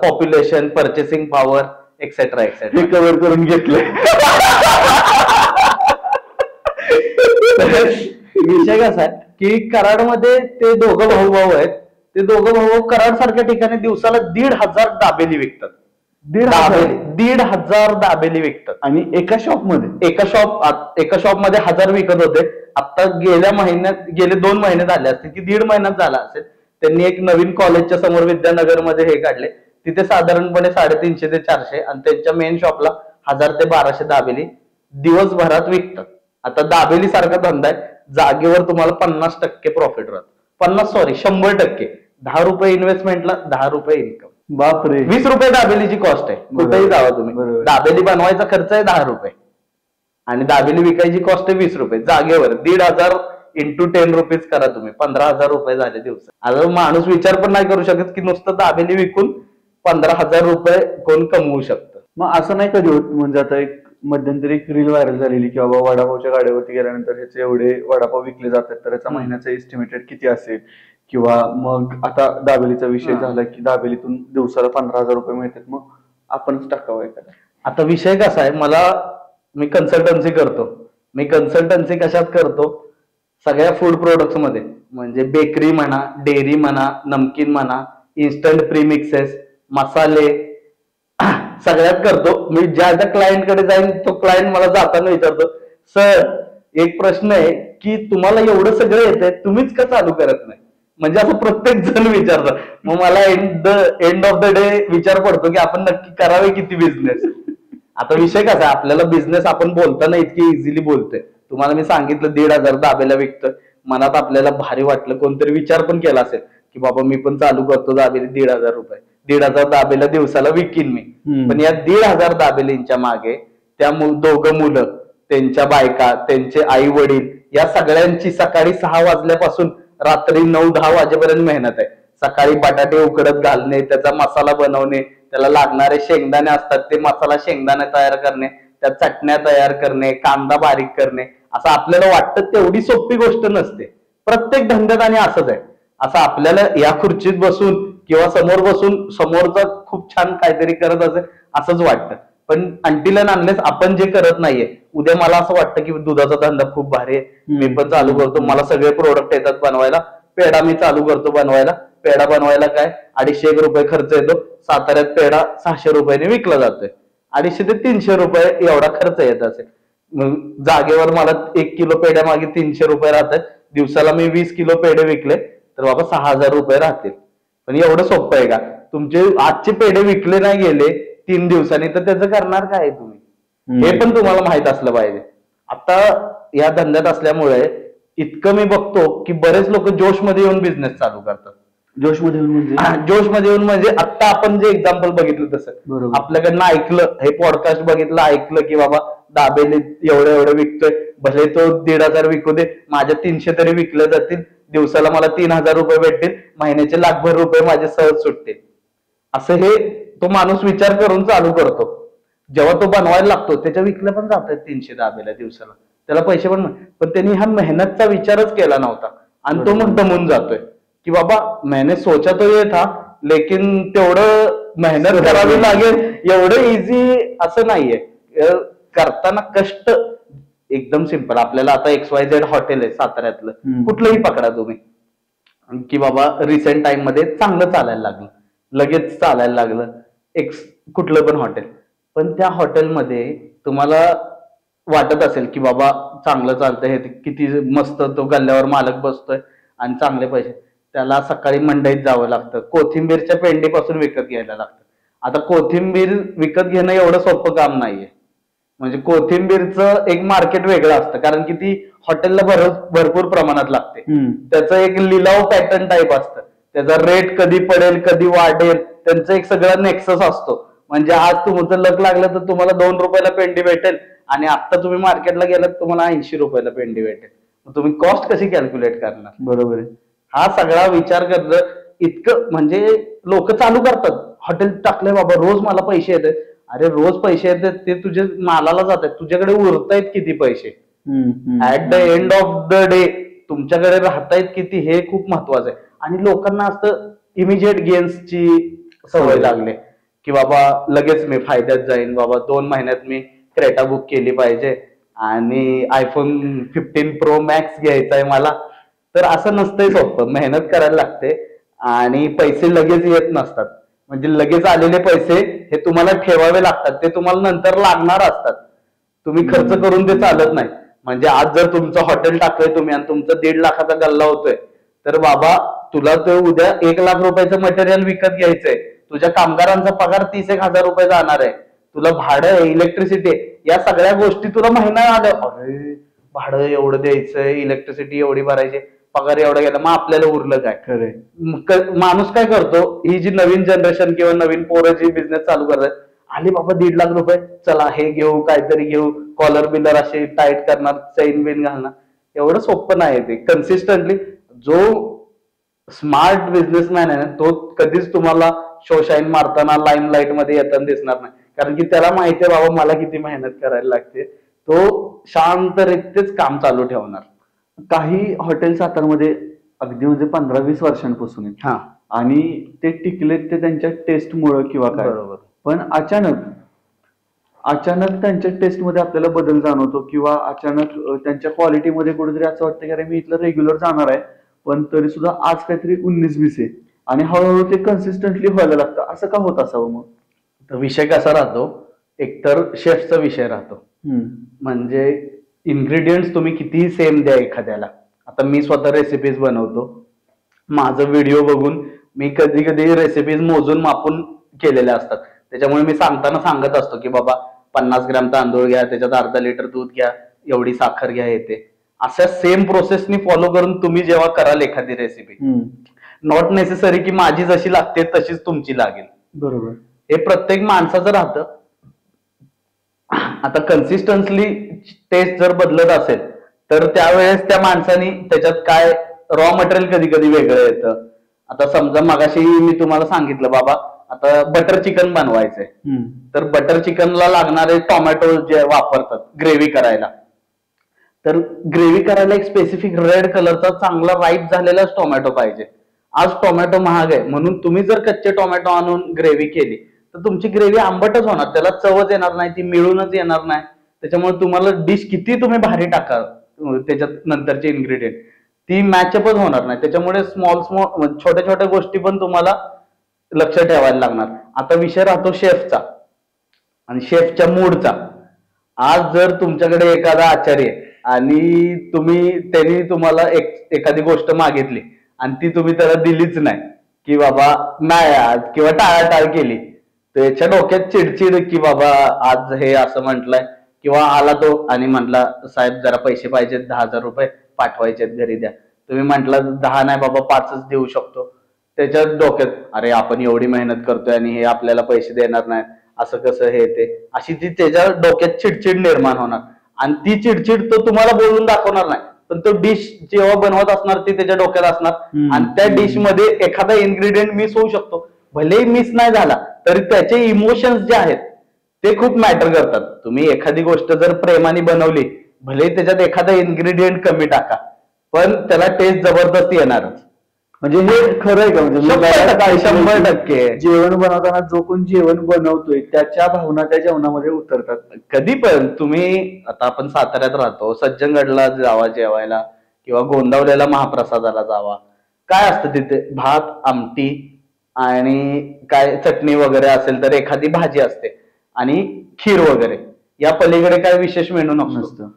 population, purchasing power etcetera etcetera cover करून घेतलंय. विषय कसा आहे की कराडमध्ये ते दोघं भाऊ आहेत, ते दोघं भाऊ कराड सारख्या ठिकाणी दिवसाला 1,500 दाबेली विकतात. 1,500 दाबेली विकतात आणि एका शॉपमध्ये, एका शॉप मध्ये 1000 विकत होते. आता गेल्या महिन्यात, गेले 2 महिने झाले असतील की 1.5 महिन्यात झाला असेल, त्यांनी एक नवीन कॉलेजच्या समोर विद्यानगर मध्ये हे काढले, तिथे साधारणपणे 350 ते 400 आणि त्यांच्या मेन शॉपला 1000 ते 1200 दाबेली दिवसभरात विकतात. आता दाबेली सारखा धंदा आहे, जागेवर तुम्हाला 50% प्रॉफिट राहतं. 100%. 10 रुपये इन्व्हेस्टमेंटला 10 रुपये इन्कम. बापरे. 20 रुपये दाबेलीची कॉस्ट आहे. कुठेही जावा तुम्ही, दाबेली बनवायचा खर्च आहे 10 रुपये आणि दाबेली विकायची कॉस्ट आहे 20 रुपये. जागेवर 1,500 इंटू 10 रुपीज करा तुम्ही, 15,000 रुपये झाले दिवस. आता माणूस विचार पण नाही करू शकत की नुसतं दाबेली विकून 15,000 रुपये कोण कमवू शकतं. मग असं नाही कधी होत, म्हणजे आता एक मध्यंतरी एक रील व्हायरल झालेली की बाबा वडापावच्या गाड्यावरती गेल्यानंतर ह्याचे एवढे वडापाव विकले जातात तर याचा महिन्याचा एस्टिमेटेड किती असेल, किंवा मग आता दाबेलीचा विषय झाला की दाबेलीतून दिवसाला 15,000 रुपये मिळतात, मग आपणच टाकावं एखादा. आता विषय कसा आहे, मी कन्सल्टन्सी करतो. मी कन्सल्टन्सी कशात करतो, सगळ्या फूड प्रोडक्ट्स मध्ये, म्हणजे बेकरी म्हणा, डेअरी म्हणा, नमकीन म्हणा, इन्स्टंट प्रीमिक्सेस, मसाले, सगळ्यात करतो. मी ज्या ज्या क्लायंट कडे जाईन तो क्लायंट मला जाताना विचारतो, सर एक प्रश्न आहे की तुम्हाला एवढं सगळं येतंय, तुम्हीच का चालू करत नाही? म्हणजे असं प्रत्येक जण विचारतात. मग मला एंड ऑफ द डे विचार पडतो की आपण नक्की करावे किती बिझनेस. आता विषय कसा आहे, आपल्याला बिझनेस आपण बोलताना इतकी इझिली बोलतोय. तुम्हाला मी सांगितलं 1,500 दाबेला विकतोय, मनात आपल्याला भारी वाटलं, कोणतरी विचार पण केला असेल की बाबा मी पण चालू करतो दाबेली, 1,500 रुपये, 1,500 दाबेला दिवसाला विकीन मी. पण या 1,500 दाबेलींच्या मागे त्या दोघं मुलं त्यांच्या बायका, त्यांचे आई वडील, या सगळ्यांची सकाळी 6 वाजल्यापासून रात्री 9-10 वाजेपर्यंत मेहनत आहे. सकाळी बटाटे उकडत घालणे, त्याचा मसाला बनवणे, त्याला लागणारे शेंगदाणे असतात ते मसाला शेंगदाणे तयार करणे, त्या चटण्या तयार करणे, कांदा बारीक करणे. असं आपल्याला वाटतं तेवढी सोपी गोष्ट नसते. प्रत्येक धंद्यात आणि असंच आहे. असं आपल्याला या खुर्चीत बसून किंवा समोर बसून समोरचा खूप छान काहीतरी करत असेल असंच वाटतं. पण अंटिल अँड अनलेस आपण जे करत नाहीये, उद्या मला असं वाटतं की दुधाचा धंदा खूप भारी आहे, मी पण चालू करतो, मला सगळे प्रोडक्ट येतात बनवायला, पेढा मी चालू करतो बनवायला. पेढा बनवायला काय 250 रुपये खर्च येतो, साताऱ्यात पेढा 600 रुपयाने विकला जातोय. 250 ते 300 रुपये एवढा खर्च येत असेल. मग जागेवर मला 1 किलो पेढ्या मागे 300 रुपये राहतात. दिवसाला मी 20 किलो पेढे विकले तर बाबा 6,000 रुपये राहतील. पण एवढं सोपं आहे का? तुमचे आजचे पेढे विकले नाही गेले 3 दिवसांनी तर त्याचं करणार काय तुम्ही? हे पण तुम्हाला माहित असलं पाहिजे. आता या धंद्यात असल्यामुळे इतकं मी बघतो की बरेच लोक जोशमध्ये येऊन बिझनेस चालू करतात. जोशमध्ये येऊन जोशमध्ये येऊन म्हणजे आता आपण जे एक्झाम्पल बघितलं तसं आपल्याकडनं ऐकलं, हे पॉडकास्ट बघितलं, ऐकलं की बाबा दाबेली एवढं विकतोय, भले तो 1,500 विकू दे, माझ्या 300 तरी विकले जातील, दिवसाला मला 3,000 रुपये भेटतील, महिन्याचे लाखभर रुपये माझे सहज सुटतील. असं हे तो माणूस विचार करून चालू करतो. जेव्हा तो बनवायला लागतो त्याच्या विकल्या पण जातात 300 दाबेल्या दिवसाला, त्याला पैसे पण त्यांनी हा मेहनतचा विचारच केला नव्हता आणि तो मग दमून जातोय की बाबा मैंने सोचा तो ये था लेकिन तेवढं मेहनत करावी लागेल, एवढं इझी असं नाहीये. करताना कष्ट एकदम सिंपल. आपल्याला आता XYZ हॉटेल आहे साताऱ्यातलं, कुठलंही पकडा तुम्ही, की बाबा रिसेंट टाइम मध्ये चांगलं चालायला लागलं, लगेच चालायला लागलं कुठलं पण हॉटेल. पण त्या हॉटेलमध्ये तुम्हाला वाटत असेल की बाबा चांगलं चालतंय, हे किती मस्त तो गल्ल्यावर मालक बसतोय आणि चांगले पैसे. त्याला सकाळी मंडईत जावं लागतं, कोथिंबीरच्या पेंडीपासून विकत घ्यायला लागतं. आता कोथिंबीर विकत घेणं एवढं सोपं काम नाहीये. म्हणजे कोथिंबीरचं एक मार्केट वेगळं असतं, कारण की ती हॉटेलला भरपूर प्रमाणात लागते. त्याचं एक लिलाव पॅटर्न टाईप असतं, त्याचा रेट कधी पडेल कधी वाढेल त्यांचं एक सगळं नेक्सस असतो. म्हणजे आज तुमचं लक लागलं तर तुम्हाला 2 रुपयाला पेंडी भेटेल आणि आता तुम्ही मार्केटला गेलात तुम्हाला 80 रुपयाला पेंडी भेटेल. मग तुम्ही कॉस्ट कशी कॅल्क्युलेट करणार? बरोबर आहे. हा सगळा विचार करणं इतकं म्हणजे लोक चालू करतात. हॉटेल टाकले बाबा रोज मला पैसे येतात. अरे रोज पैसे येतात ते तुझे मालाला जात आहेत, तुझ्याकडे उरतायत किती पैसे at the end of the day तुमच्याकडे राहतायत किती हे खूप महत्वाचं आहे. आणि लोकांना असं इमिजिएट गेन्सची सवय लागली की बाबा लगेच मी फायद्यात जाईन, बाबा 2 महिन्यात मी क्रेटा बुक केली पाहिजे आणि iPhone 15 Pro Max घ्यायचा आहे मला. तर असं नसतंय सोपं, मेहनत करायला लागते आणि पैसे लगेच येत नसतात. म्हणजे लगेच आलेले पैसे हे तुम्हाला ठेवावे लागतात, ते तुम्हाला नंतर लागणार असतात. तुम्ही खर्च करून ते चालत नाही. म्हणजे आज जर तुमचं हॉटेल टाकलंय तुम्ही आणि तुमचं 1.5 लाखाचा गल्ला होतोय तर बाबा तुला ते उद्या 1 लाख रुपयाचं मटेरियल विकत घ्यायचंय, तुझ्या कामगारांचा पगार 30,000 रुपये जाणार आहे, तुला भाडं इलेक्ट्रिसिटी या सगळ्या गोष्टी तुला महिना आल्या, अरे भाडं एवढं द्यायचंय, इलेक्ट्रिसिटी एवढी भरायची, पगार एवढा गेला, मग आपल्याला उरलं काय? खरंय. माणूस काय करतो, ही जी नवीन जनरेशन किंवा नवीन पोरं जी बिझनेस चालू करतात, आले बाबा 1.5 लाख रुपये, चला हे घेऊ काहीतरी घेऊ, कॉलर बिलर असे टाईट करणार, चैन बिन घालणार. एवढं सोपं नाही ते. कन्सिस्टंटली जो स्मार्ट बिझनेसमॅन आहे ना तो कधीच तुम्हाला शोशाईन मारताना लाईमलाईट मध्ये येताना दिसणार नाही, कारण की त्याला माहिती आहे बाबा मला किती मेहनत करायला लागते. तो शांतरित्याच काम चालू ठेवणार. काही हॉटेल सातारमध्ये अगदी म्हणजे 15-20 वर्षांपासून आहेत आणि ते टिकलेत ते त्यांच्या टेस्टमुळे किंवा काय. बरोबर. पण अचानक त्यांच्या टेस्टमध्ये आपल्याला बदल जाणवतो किंवा अचानक त्यांच्या क्वालिटीमध्ये कुठेतरी असं वाटतं की अरे मी इथलं रेग्युलर जाणार आहे, पण तरी सुद्धा आज काहीतरी 19-20 आहे आणि हळूहळू ते कन्सिस्टंटली व्हायला लागतं. असं का होत असावं? मग तर विषय कसा राहतो, एकतर शेफचा विषय राहतो. म्हणजे इन्ग्रेडियंट्स तुम्ही कितीही सेम द्या एखाद्याला. आता मी स्वतः रेसिपीज बनवतो, माझं व्हिडिओ बघून मी कधी कधी रेसिपीज मोजून मापून केलेल्या असतात. त्याच्यामुळे मी सांगताना सांगत असतो की बाबा 50 ग्रॅम तांदूळ घ्या, त्याच्यात अर्धा लिटर दूध घ्या, एवढी साखर घ्या, येते. अशा सेम प्रोसेसनी फॉलो करून तुम्ही जेव्हा कराल एखादी रेसिपी, नॉट नेसेसरी की माझी जशी लागते तशीच तुमची लागेल. बरोबर. हे प्रत्येक माणसाचं राहतं. आता कन्सिस्टन्सली टेस्ट जर बदलत असेल तर त्यावेळेस त्या माणसाने त्याच्यात काय रॉ मटेरियल कधी कधी वेगळं येतं. आता समजा मगाशी मी तुम्हाला सांगितलं बाबा आता बटर चिकन बनवायचंय, तर बटर चिकनला लागणारे टोमॅटो जे वापरतात ग्रेव्ही करायला, तर ग्रेव्ही करायला एक स्पेसिफिक रेड कलरचा चांगला राईप झालेलाच टोमॅटो पाहिजे. आज टोमॅटो महाग आहे म्हणून तुम्ही जर कच्चे टोमॅटो आणून ग्रेव्ही केली तर तुमची ग्रेव्ही आंबटच होणार, त्याला चवच येणार नाही, ती मिळूनच येणार नाही. त्याच्यामुळे तुम्हाला डिश किती तुम्ही भारी टाका त्याच्यात नंतरचे इन्ग्रेडियंट ती मॅचअपच होणार नाही. त्याच्यामुळे स्मॉल छोट्या छोट्या गोष्टी पण तुम्हाला लक्ष ठेवायला लागणार. आता विषय राहतो शेफचा आणि शेफच्या मूडचा. आज जर तुमच्याकडे एखादा आचार्य आणि त्यांनी तुम्हाला एखादी गोष्ट मागितली आणि ती तुम्ही त्याला दिलीच नाही, की बाबा नाही आज, किंवा टाळाटाळ केली, त्याच्या डोक्यात चिडचिड की बाबा आज हे असं म्हटलंय, किंवा आला तो आणि म्हटला साहेब जरा पैसे पाहिजेत 10,000 रुपये पाठवायचे घरी द्या. तुम्ही म्हटलं 10 नाही बाबा 5च देऊ शकतो. त्याच्या डोक्यात अरे आपण एवढी मेहनत करतोय आणि हे आपल्याला पैसे देणार नाही, असं कसं हे ते, अशी ती त्याच्या डोक्यात चिडचिड निर्माण होणार. आणि ती चिडचिड तो तुम्हाला बोलून दाखवणार नाही, पण तो डिश जेव्हा बनवत असणार ती त्याच्या डोक्यात असणार. आणि त्या डिश मध्ये एखादा इन्ग्रेडियंट मिस होऊ शकतो, भलेही मिस नाही झाला तरी त्याचे इमोशन्स जे आहेत ते खूप मॅटर करतात. तुम्ही एखादी गोष्ट जर प्रेमाने बनवली, भले त्याच्यात एखादा इन्ग्रेडियंट कमी टाका, पण त्याला टेस्ट जबरदस्त येणारच. म्हणजे हे खरं आहे का? म्हणजे 100% जेवण बनवताना जो कोण जेवण बनवतोय त्याच्या भावना त्या जेवणामध्ये उतरतात. कधी पण तुम्ही, आता आपण साताऱ्यात राहतो, सज्जनगडला जावा जेवायला किंवा गोंदावलेला महाप्रसादाला जावा, काय असतं तिथे भात आमटी आणि काय चटणी वगैरे असेल तर एखादी भाजी असते आणि खीर वगैरे, या पलीकडे काय विशेष मेनू नसतं.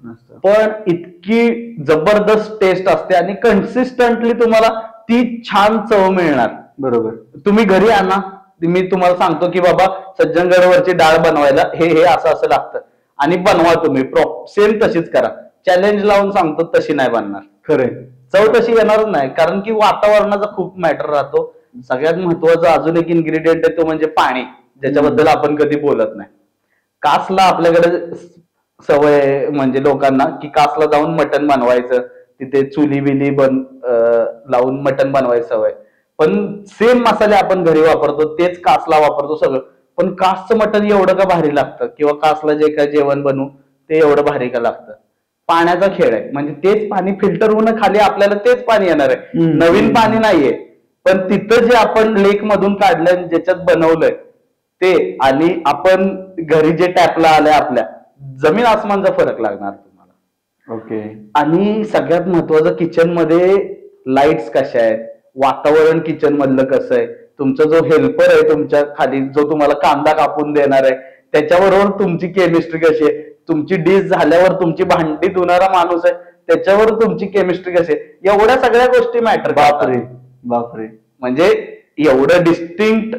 पण इतकी जबरदस्त टेस्ट असते आणि कन्सिस्टंटली तुम्हाला ती छान चव मिळणार. बरोबर. तुम्ही घरी आणा, मी तुम्हाला सांगतो की बाबा सज्जनगडवरची डाळ बनवायला हे असं असं लागतं आणि बनवा तुम्ही सेम तशीच करा. चॅलेंज लावून सांगतो तशी नाही बनणार. खरंय, चव तशी येणारच नाही, कारण की वातावरणाचा खूप मॅटर राहतो. सगळ्यात महत्वाचं अजून एक इन्ग्रेडियंट आहे तो म्हणजे पाणी, ज्याच्याबद्दल आपण कधी बोलत नाही. कासला आपल्याकडे सवय म्हणजे लोकांना की कासला जाऊन मटण बनवायचं, तिथे चुली बिली लावून मटण बनवायचं सवय. पण सेम मसाले आपण घरी वापरतो, तेच कासला वापरतो सगळं, पण कासचं मटण एवढं का भारी लागतं, किंवा कासला जे काय जेवण बनवू ते एवढं भारी का लागतं? पाण्याचा खेळ आहे. म्हणजे तेच पाणी फिल्टर होऊन खाली आपल्याला तेच पाणी येणार आहे, नवीन पाणी नाहीये. पण तिथं जे आपण लेक मधून काढलंय, ज्याच्यात बनवलंय ते, आणि आपण घरी जे टॅपला आलंय, आपल्या जमीन आसमानचा फरक लागणार तुम्हाला. ओके. आणि सगळ्यात महत्वाचं किचन मध्ये लाईट्स कशा आहेत, वातावरण किचन मधलं कसं आहे, तुमचा जो हेल्पर आहे तुमच्या खाली जो तुम्हाला कांदा कापून देणार आहे त्याच्याबरोबर तुमची केमिस्ट्री कशी आहे, तुमची डिश झाल्यावर तुमची भांडी धुणारा माणूस आहे त्याच्यावर तुमची केमिस्ट्री कशी आहे, एवढ्या सगळ्या गोष्टी मॅटर. बापरे बापरे. म्हणजे एवढं डिस्टिंक्ट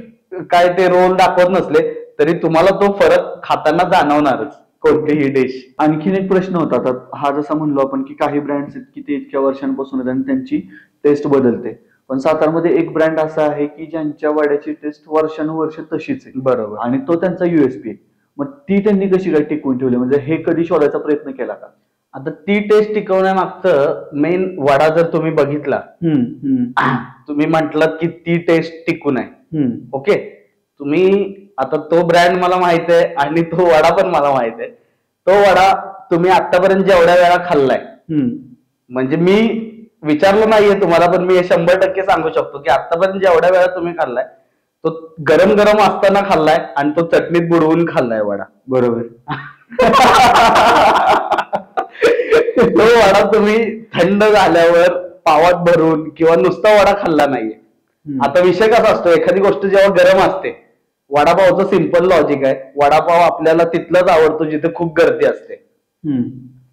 काय ते रोल दाखवत नसले तरी तुम्हाला तो फरक खाताना जाणवणारच कोणतीही डिश. आणखीन एक प्रश्न होता, आता हा जसा म्हणलो आपण की काही ब्रँड्स आहेत की ते इतक्या वर्षांपासून आहेत आणि त्यांची टेस्ट बदलते, पण सातारमध्ये एक ब्रँड असा आहे की ज्यांच्या वड्याची टेस्ट वर्षानुवर्ष तशीच आहे. बरोबर. आणि तो त्यांचा युएसपी आहे. मग ती त्यांनी कशी काय टिकवून ठेवली, म्हणजे हे कधी शोधायचा प्रयत्न केला का? आता ती टेस्ट टिकवण्यामागचं मेन वडा जर तुम्ही बघितला, तुम्ही म्हटलात की ती टेस्ट टिकून आहे, ओके, तुम्ही आता तो ब्रँड मला माहित आहे आणि तो वडा पण मला माहित आहे. तो वडा तुम्ही आतापर्यंत जेवढ्या वेळा खाल्लाय, म्हणजे मी विचारलं नाहीये तुम्हाला, पण मी 100% सांगू शकतो की आतापर्यंत जेवढ्या वेळा तुम्ही खाल्लाय तो गरम गरम असताना खाल्लाय आणि तो चटणीत बुडवून खाल्लाय वडा. बरोबर. तो वडा तुम्ही थंड झाल्यावर पावात भरून किंवा नुसता वडा खाल्ला नाहीये. आता विषय कसा असतो, एखादी गोष्ट जेव्हा गरम असते, वडापावचं सिंपल लॉजिक आहे, वडापाव आपल्याला तिथलाच आवडतो जिथे खूप गर्दी असते.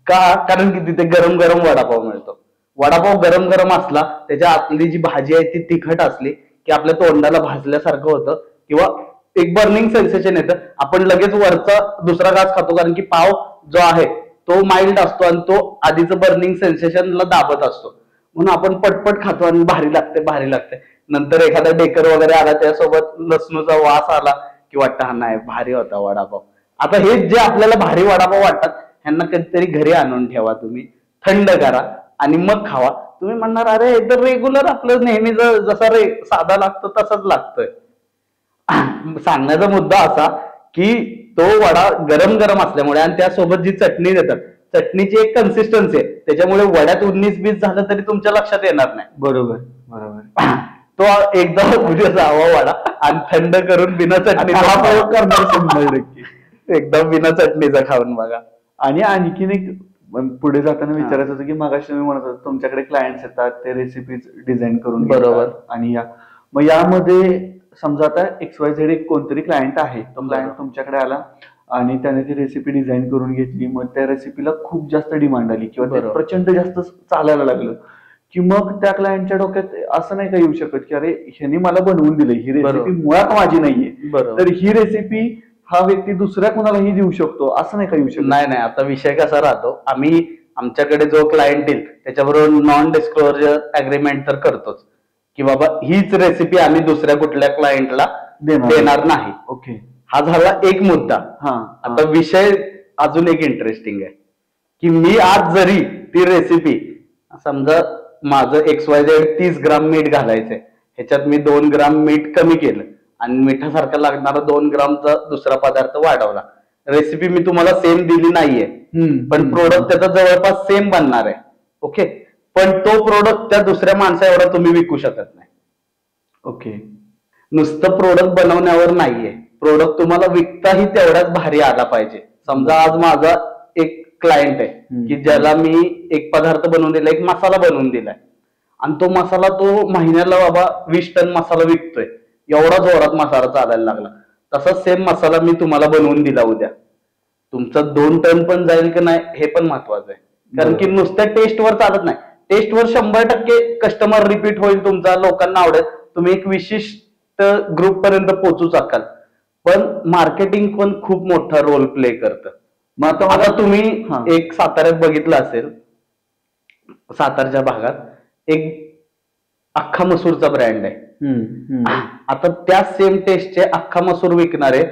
का? कारण की तिथे गरम गरम वडापाव मिळतो. वडापाव गरम गरम असला, त्याच्या आतली जी भाजी आहे ती तिखट असली की आपल्या तोंडाला भाजल्यासारखं होतं किंवा एक बर्निंग सेन्सेशन येतं. आपण लगेच वरचा दुसरा घास खातो, कारण की पाव जो आहे तो माइल्ड असतो आणि तो आधीचं बर्निंग सेन्सेशनला दाबत असतो, म्हणून आपण पटपट खातो आणि भारी लागते भारी लागते. नंतर एखादा डेकर वगैरे आला, त्यासोबत लसणूचा वास आला की वाटतं हा नाही भारी होता वडापाव. आता हे जे आपल्याला भारी वडापाव वाटतात ह्यांना कधीतरी घरी आणून ठेवा, तुम्ही थंड करा आणि मग खावा. तुम्ही म्हणणार अरे हे तर रेग्युलर आपलं नेहमीच जसा साधा लागतो तसाच लागतोय. सांगण्याचा मुद्दा असा की तो वडा गरम गरम असल्यामुळे आणि त्यासोबत जी चटणी देतात, चटणीची एक कन्सिस्टन्सी आहे, त्याच्यामुळे वड्यात 19-20 झालं तरी तुमच्या लक्षात येणार नाही. बरोबर बरोबर. तो एकदा उद्या जावा वडा आणि थंड करून बिना चटणीचा प्रयोग करणार 100%. एकदम बिना चटणीचा खाऊन बघा. आणि आणखीन एक पुढे जाताना विचारायचं होतं की मगाशी तुम्ही म्हणत होता तुमच्याकडे क्लायंट्स येतात, ते रेसिपीज डिझाईन करून बरोबर. आणि मग यामध्ये समजा आता XYZ एक कोणतरी क्लायंट आहे, तो क्लायंट तुमच्याकडे आला आणि त्याने ती रेसिपी डिझाईन करून घेतली, मग त्या रेसिपीला खूप जास्त डिमांड आली किंवा ते प्रचंड जास्त चालायला लागलं, की मग त्या क्लायंटच्या डोक्यात असं नाही का येऊ शकत की अरे ह्यांनी मला बनवून दिली, ही रेसिपी मुळात माझी नाहीये, तर ही रेसिपी हा व्यक्ती दुसऱ्या कोणालाही देऊ शकतो, असं नाही का येऊ शकत? नाही. आता विषय कसा राहतो, आम्ही आमच्याकडे जो क्लायंट येईल त्याच्याबरोबर नॉन डिस्क्लोजर अग्रीमेंट तर करतोच की बाबा हीच रेसिपी आम्ही दुसऱ्या कुठल्या क्लायंटला देणार नाही. ओके, हा झाला एक मुद्दा. आता विषय अजून एक इंटरेस्टिंग आहे की मी आज जरी ती रेसिपी, समजा माझं XYZ 30 ग्राम मीठ घालायचंय, ह्याच्यात मी 2 ग्राम मीठ कमी केलं आणि मिठासारखा लागणारा 2 ग्रामचा दुसरा पदार्थ वाढवला, रेसिपी मी तुम्हाला सेम दिली नाहीये, पण प्रोडक्ट त्याचा जवळपास सेम बनणार आहे. ओके, पण तो प्रोडक्ट त्या दुसऱ्या माणसा एवढा तुम्ही विकू शकत नाही. ओके, नुसतं प्रोडक्ट बनवण्यावर नाहीये, प्रोडक्ट तुम्हाला विकताही तेवढाच भारी आला पाहिजे. समजा आज माझा एक क्लायंट आहे की ज्याला मी एक पदार्थ बनवून दिला, एक मसाला बनवून दिलाय आणि तो मसाला तो महिन्याला बाबा 20 टन मसाला विकतोय, एवढा जोरात मसाला चालायला लागला. तसाच सेम मसाला मी तुम्हाला बनवून दिला, उद्या तुमचा 2 टन पण जाईल की नाही हे पण महत्वाचं आहे. कारण की नुसत्या टेस्टवर चालत नाही, टेस्टवर 100% कस्टमर रिपीट होईल तुमचा, लोकांना आवडेल, तुम्ही एक विशिष्ट ग्रुप पर्यंत पोहोचू शकाल, पण मार्केटिंग पण खूप मोठा रोल प्ले करतं. मग आता तुम्ही एक साताऱ्यात बघितलं असेल, सातारच्या भागात एक अख्खा मसूरचा ब्रँड आहे. आता त्या सेम टेस्टचे अख्खा मसूर विकणारे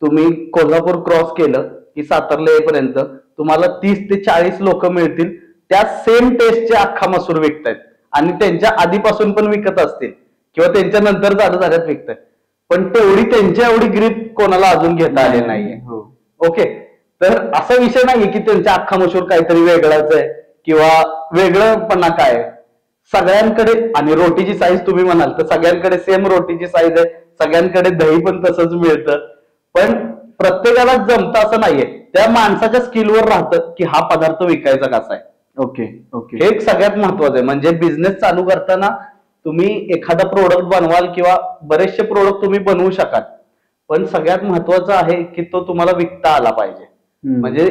तुम्ही कोल्हापूर क्रॉस केलं की सातारला येईपर्यंत तुम्हाला 30 ते 40 लोक मिळतील, त्या सेम टेस्टचे अख्खा मसूर विकतायत आणि त्यांच्या आधीपासून पण विकत असतील किंवा त्यांच्या नंतर झाल्यात विकतायत, पण तेवढी त्यांच्या एवढी ग्रीप कोणाला अजून घेता आली नाहीये. ओके, तर असा विषय नाहीये की त्यांच्या अख्खा मसूर काहीतरी वेगळाच आहे किंवा वेगळंपणा काय, सगळ्यांकडे. आणि रोटीची साईज तुम्ही म्हणाल तर सगळ्यांकडे सेम रोटीची साईज आहे, सगळ्यांकडे दही पण तसंच मिळतं, पण प्रत्येकाला जमतं असं नाहीये. त्या माणसाच्या स्किलवर राहतं की हा पदार्थ विकायचा कसा आहे. ओके ओके, हे एक सगळ्यात महत्वाचं आहे. म्हणजे बिझनेस चालू करताना तुम्ही एखादा प्रोडक्ट बनवाल किंवा बरेचसे प्रोडक्ट तुम्ही बनवू शकाल, पण सगळ्यात महत्वाचं आहे की तो तुम्हाला विकता आला पाहिजे. म्हणजे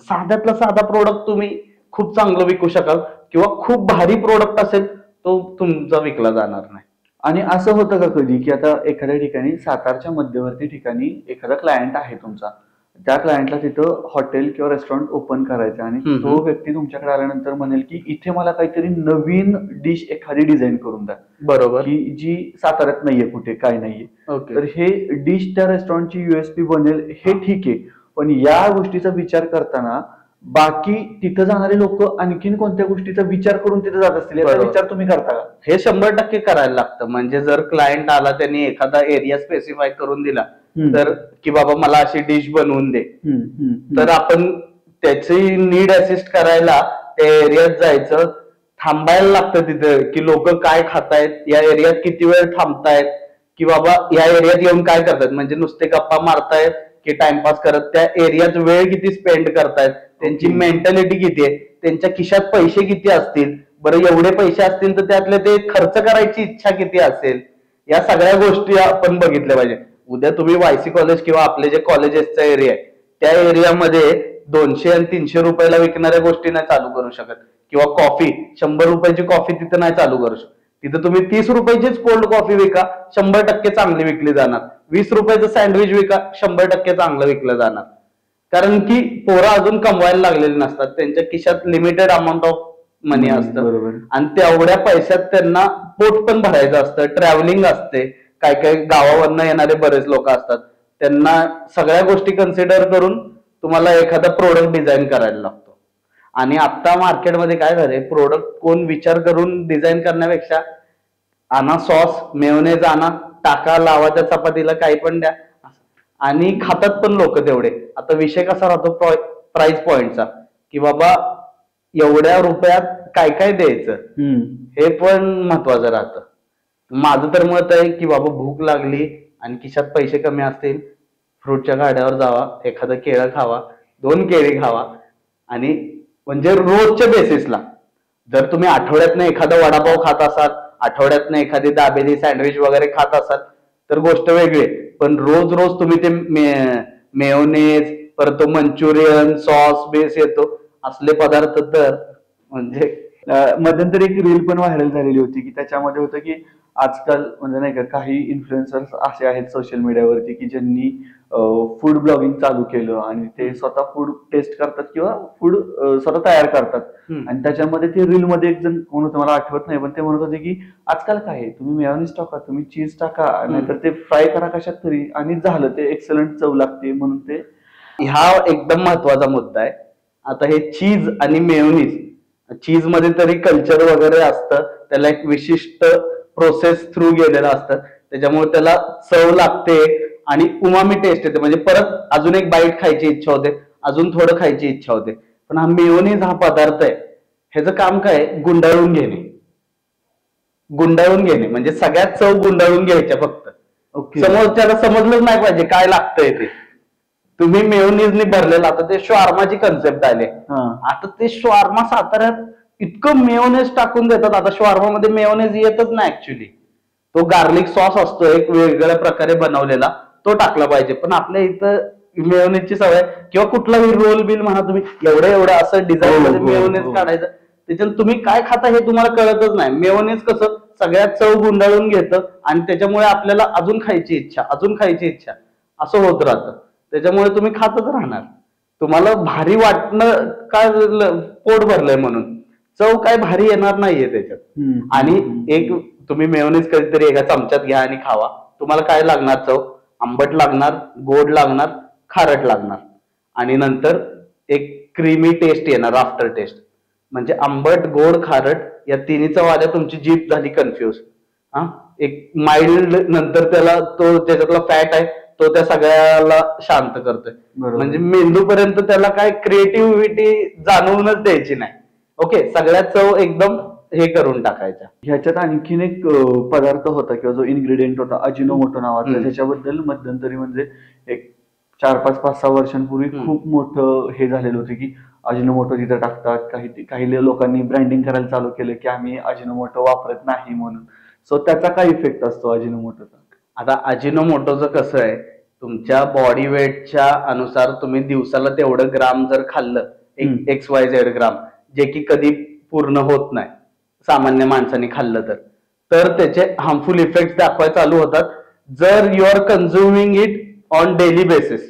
साध्यातला साधा प्रोडक्ट तुम्ही खूप चांगलं विकू शकाल किंवा खूप भारी प्रोडक्ट असेल तो तुमचा विकला जाणार नाही. आणि असं होतं का कधी की आता एखाद्या ठिकाणी, सातारच्या मध्यवर्ती ठिकाणी एखादा क्लायंट आहे तुमचा, त्या क्लायंटला तिथं हॉटेल किंवा रेस्टॉरंट ओपन करायचं आणि तो व्यक्ती तुमच्याकडे आल्यानंतर म्हणेल की इथे मला काहीतरी नवीन डिश एखादी डिझाईन करून द्या, बरोबर, की जी साताऱ्यात नाहीये, कुठे काय नाहीये, तर हे डिश त्या रेस्टॉरंटची USP बनेल, हे ठीक आहे. पण या गोष्टीचा विचार करताना बाकी तिथं जाणारे लोक आणखीन कोणत्या गोष्टीचा विचार करून तिथे जात असतील, याचा विचार तुम्ही करता का? हे 100% करायला लागतं. म्हणजे जर क्लायंट आला, त्यांनी एखादा एरिया स्पेसिफाय करून दिला तर की बाबा मला अशी डिश बनवून दे, तर आपण त्याची नीड असिस्ट करायला त्या एरियात जायचं, थांबायला लागतं तिथं की लोक काय खातायत, या एरियात किती वेळ थांबतायत, की बाबा या एरियात येऊन काय करतायत, म्हणजे नुसते गप्पा मारतायत की टाइमपास करत, त्या एरियात वेळ किती स्पेंड करतायत, त्यांची मेंटॅलिटी किती आहे, त्यांच्या खिशात पैसे किती असतील, बरं एवढे पैसे असतील तर त्यातले ते खर्च करायची इच्छा किती असेल, या सगळ्या गोष्टी आपण बघितल्या पाहिजे. उद्या तुम्ही YC कॉलेज किंवा आपले जे कॉलेजेसचा एरिया आहे त्या एरियामध्ये 200 आणि 300 रुपयाला विकणाऱ्या गोष्टी नाही चालू करू शकत, किंवा कॉफी 100 रुपयाची कॉफी तिथं नाही चालू करू शकत. तिथं तुम्ही 30 रुपयाचीच कोल्ड कॉफी विका, 100% चांगली विकली जाणार. 20 रुपयाचं सँडविच विका, 100% चांगलं विकलं जाणार. कारण की पोरं अजून कमवायला लागलेली नसतात, त्यांच्या खिशात लिमिटेड अमाऊंट ऑफ मनी असतं आणि तेवढ्या पैशात त्यांना पोट पण भरायचं असतं, ट्रॅव्हलिंग असते, काय काय गावावरनं येणारे बरेच लोक असतात, त्यांना सगळ्या गोष्टी कन्सिडर करून तुम्हाला एखादा प्रोडक्ट डिझाईन करायला लागतो. आणि आता मार्केटमध्ये काय झालंय, प्रोडक्ट कोण विचार करून डिझाईन करण्यापेक्षा आणा सॉस, मेयोनेज आणा, टाका, लावा त्या चपातीला, काही पण द्या, आणि खातात पण लोक तेवढे. आता विषय कसा राहतो प्राइस पॉइंटचा, की बाबा एवढ्या रुपयात काय काय द्यायचं हे पण महत्वाचं राहतं. माझं तर मत आहे की बाबा भूक लागली आणि खिशात पैसे कमी असतील, फ्रूटच्या गाड्यावर जावा, एखादं केळं खावा, 2 केळी खावा, आणि म्हणजे रोजच्या बेसिसला. जर तुम्ही आठवड्यातनं एखादा वडापाव खात असाल, आठवड्यातनं एखादी दाबेली सँडविच वगैरे खात असाल तर गोष्ट वेगळी आहे. पण रोज रोज तुम्ही ते मेयोनेज, परत तो मंचुरियन सॉस बेस येतो असले पदार्थ, तर म्हणजे मध्यंतरी एक रील पण व्हायरल झालेली होती की त्याच्यामध्ये होतं की आजकाल म्हणजे नाही का काही इन्फ्लुएन्सर्स असे आहेत सोशल मीडियावरती की ज्यांनी फूड ब्लॉगिंग चालू केलं आणि ते स्वतः फूड टेस्ट करतात किंवा फूड स्वतः तयार करतात. आणि त्याच्यामध्ये ते रील मध्ये एक जण कोण होतं मला आठवत नाही, पण ते म्हणत होते की आजकाल काय आहे, तुम्ही मेयोनीज टाका, तुम्ही चीज टाका, नाहीतर ते फ्राय करा कशात तरी, आणि झालं ते एक्सलंट चव लागते. म्हणून ते हा एकदम महत्वाचा मुद्दा आहे. आता हे चीज आणि मेयोनीज, चीज मध्ये तरी कल्चर वगैरे असतं, त्याला एक विशिष्ट प्रोसेस थ्रू गेलेलं असतं, त्याच्यामुळे त्याला चव लागते आणि उमामी टेस्ट येते. म्हणजे परत अजून एक बाईट खायची इच्छा होते, अजून थोडं खायची इच्छा होते. पण हा मेयोनीज हा पदार्थ आहे, ह्याचं काम काय, गुंडाळून घेणे. गुंडाळून घेणे म्हणजे सगळ्यात चव गुंडाळून घ्यायच्या फक्त. समोरच्याला समजलंच नाही पाहिजे काय लागतंय ते. तुम्ही मेयोनीजने भरलेला, आता ते शॉर्माची कन्सेप्ट आले. आता ते शॉर्मा साताऱ्यात इतकं मेयोनेज टाकून देतात, आता शॉर्मा मध्ये मेयोनेज येतच नाही ऍक्च्युली. तो गार्लिक सॉस असतो एक वेगवेगळ्या प्रकारे बनवलेला, तो टाकला पाहिजे. पण आपल्या इथं मेयोनेजची सवय, किंवा कुठलाही रोल बिल म्हणा तुम्ही, एवढं असं डिझाईन मध्ये मेयोनेज काढायचं, त्याच्यात तुम्ही काय खाता हे तुम्हाला कळतच नाही. मेयोनेज कसं सगळ्यात चव गुंडाळून घेतं आणि त्याच्यामुळे आपल्याला अजून खायची इच्छा, अजून खायची इच्छा असं होत राहतं. त्याच्यामुळे तुम्ही खातच राहणार. तुम्हाला भारी वाटणं काय, पोट भरलंय म्हणून, चव काय भारी येणार नाहीये त्याच्यात. आणि एक तुम्ही मेयोनीज कधीतरी एका चमच्यात घ्या आणि खावा, तुम्हाला काय लागणार, चव आंबट लागणार, गोड लागणार, खारट लागणार, आणि नंतर एक क्रीमी टेस्ट येणार आफ्टर टेस्ट. म्हणजे आंबट, गोड, खारट या तिन्हीचा वाद्या तुमची जीभ झाली कन्फ्युज. एक माइल्ड, नंतर त्याला तो त्याच्यातला फॅट आहे तो त्या सगळ्याला शांत करतोय. म्हणजे मेंदूपर्यंत त्याला काय क्रिएटिव्हिटी जाणवूनच द्यायची नाही. ओके, सगळ्यात चव एकदम हे करून टाकायच्या. ह्याच्यात आणखीन एक पदार्थ होता किंवा जो इन्ग्रेडियंट होता अजिनोमोटो नावाचा, त्याच्याबद्दल मध्यंतरी म्हणजे एक 4-5-6 वर्षांपूर्वी खूप मोठं हे झालेलं होतं की अजिनोमोटो तिथं टाकतात. काही लोकांनी ब्रँडिंग करायला चालू केलं की आम्ही अजिनोमोटो वापरत नाही म्हणून. सो त्याचा काय इफेक्ट असतो अजिनोमोटोचा? आता अजिनोमोटोचं कसं आहे, तुमच्या बॉडी वेटच्या अनुसार तुम्ही दिवसाला तेवढं ग्राम जर खाल्लं, XYZ ग्राम, जे की कधी पूर्ण होत नाही सामान्य माणसाने खाल्लं तर त्याचे हार्मफुल इफेक्ट दाखवायला चालू होतात जर you are consuming it on daily basis.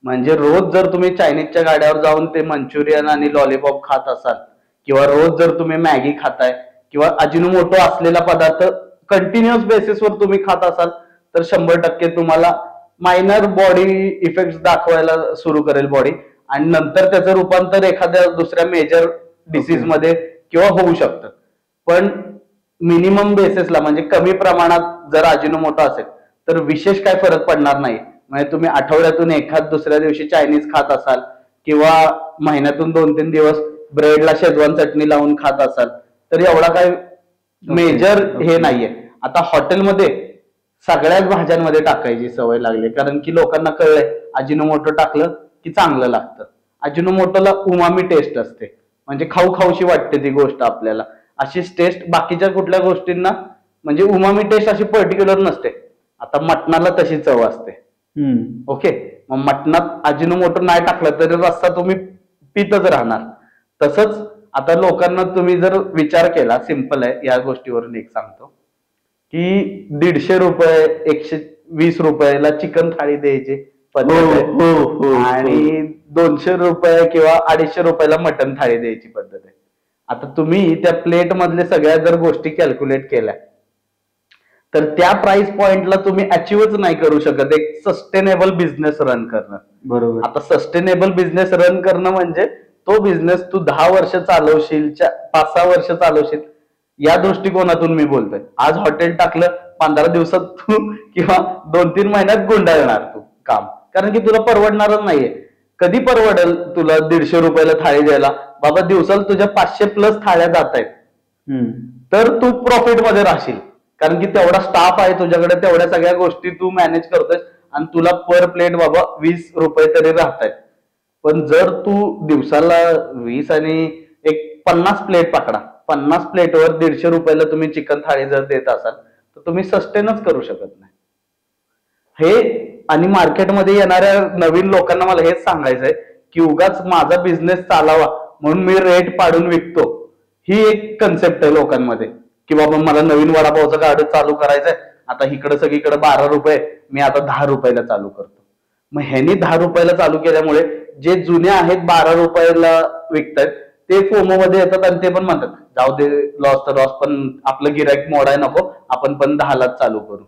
म्हणजे रोज जर तुम्ही चायनीजच्या गाड्यावर जाऊन ते मंचुरियन आणि लॉलीपॉप खात असाल, किंवा रोज जर तुम्ही मॅगी खाताय किंवा अजिनोमोटो असलेला पदार्थ कंटिन्युअस बेसिसवर तुम्ही खात असाल, तर 100% तुम्हाला मायनर बॉडी इफेक्ट दाखवायला सुरू करेल बॉडी, आणि नंतर त्याचं रूपांतर एखाद्या दुसऱ्या मेजर डिसीज मध्ये किंवा होऊ शकतं. पण मिनिमम बेसिसला म्हणजे कमी प्रमाणात जर अजिनोमोटो असेल तर विशेष काय फरक पडणार नाही. म्हणजे तुम्ही आठवड्यातून एखाद दुसऱ्या दिवशी चायनीज खात असाल किंवा महिन्यातून 2-3 दिवस ब्रेडला शेजवान चटणी लावून खात असाल तर एवढा काय मेजर हे नाहीये. आता हॉटेलमध्ये सगळ्याच भाज्यांमध्ये टाकायची सवय लागली, कारण की लोकांना कळलंय अजिनोमोटो टाकलं की चांगलं लागतं. अजिनोमोटोला उमामी टेस्ट असते, म्हणजे खाऊ खाऊशी वाटते ती गोष्ट आपल्याला. अशी टेस्ट बाकीच्या कुठल्या गोष्टींना म्हणजे उमामी टेस्ट अशी पर्टिक्युलर नसते. आता मटणाला तशी चव असते. ओके, मग मटणात अजिनोमोटो नाही टाकलं तरी रस्सा तुम्ही पितच राहणार. तसंच आता लोकांना तुम्ही जर विचार केला, सिंपल आहे या गोष्टीवरून एक सांगतो की 150 रुपये 120 रुपयाला चिकन थाळी द्यायची पद्धत आहे, आणि 200 रुपये किंवा 250 रुपयाला मटन थाळी द्यायची पद्धत आहे. आता तुम्ही त्या प्लेट मधले सगळ्या जर गोष्टी कॅल्क्युलेट केल्या तर त्या प्राइस पॉइंटला तुम्ही अचीवच नाही करू शकत एक सस्टेनेबल बिझनेस रन करणं. बरोबर. आता सस्टेनेबल बिझनेस रन करणं म्हणजे तो बिझनेस तू 10 वर्ष चालवशील, 5-6 वर्ष चालवशील, या दृष्टिकोनातून मी बोलतोय. आज हॉटेल टाकलं, 15 दिवसात तू किंवा 2-3 महिन्यात गुंडाळणार तू काम, कारण की तुला परवडणारच नाहीये. कधी परवडेल तुला 150 रुपयाला थाळी द्यायला? बाबा दिवसाला तुझ्या 500 प्लस थाळ्या जात आहेत, तर तू प्रॉफिट मध्ये राहशील, कारण की तेवढा स्टाफ आहे तुझ्याकडे, तेवढ्या सगळ्या गोष्टी तू मॅनेज करतोय आणि तुला पर प्लेट बाबा 20 रुपये तरी राहतायत. पण जर तू दिवसाला 20 आणि एक 50 प्लेट पकडा, 50 प्लेटवर 150 रुपयाला तुम्ही चिकन थाळी जर देत असाल तर तुम्ही सस्टेनच करू शकत नाही हे. आणि मार्केटमध्ये येणाऱ्या नवीन लोकांना मला हेच सांगायचंय की उगाच माझा बिझनेस चालावा म्हणून मी रेट पाडून विकतो, ही एक कन्सेप्ट आहे लोकांमध्ये की बाबा मला नवीन वडापावचं गाडं चालू करायचंय, आता इकडे सगळीकडे 12 रुपये, मी आता 10 रुपयाला चालू करतो. मग ह्यांनी 10 रुपयाला चालू केल्यामुळे जे जुने आहेत 12 रुपयाला विकतायत ते फोमो मध्ये येतात आणि ते पण म्हणतात जाऊ दे, लॉस तर लॉस, पण आपलं गिराईक मोडाय नको, आपण पण 10लाच चालू करू.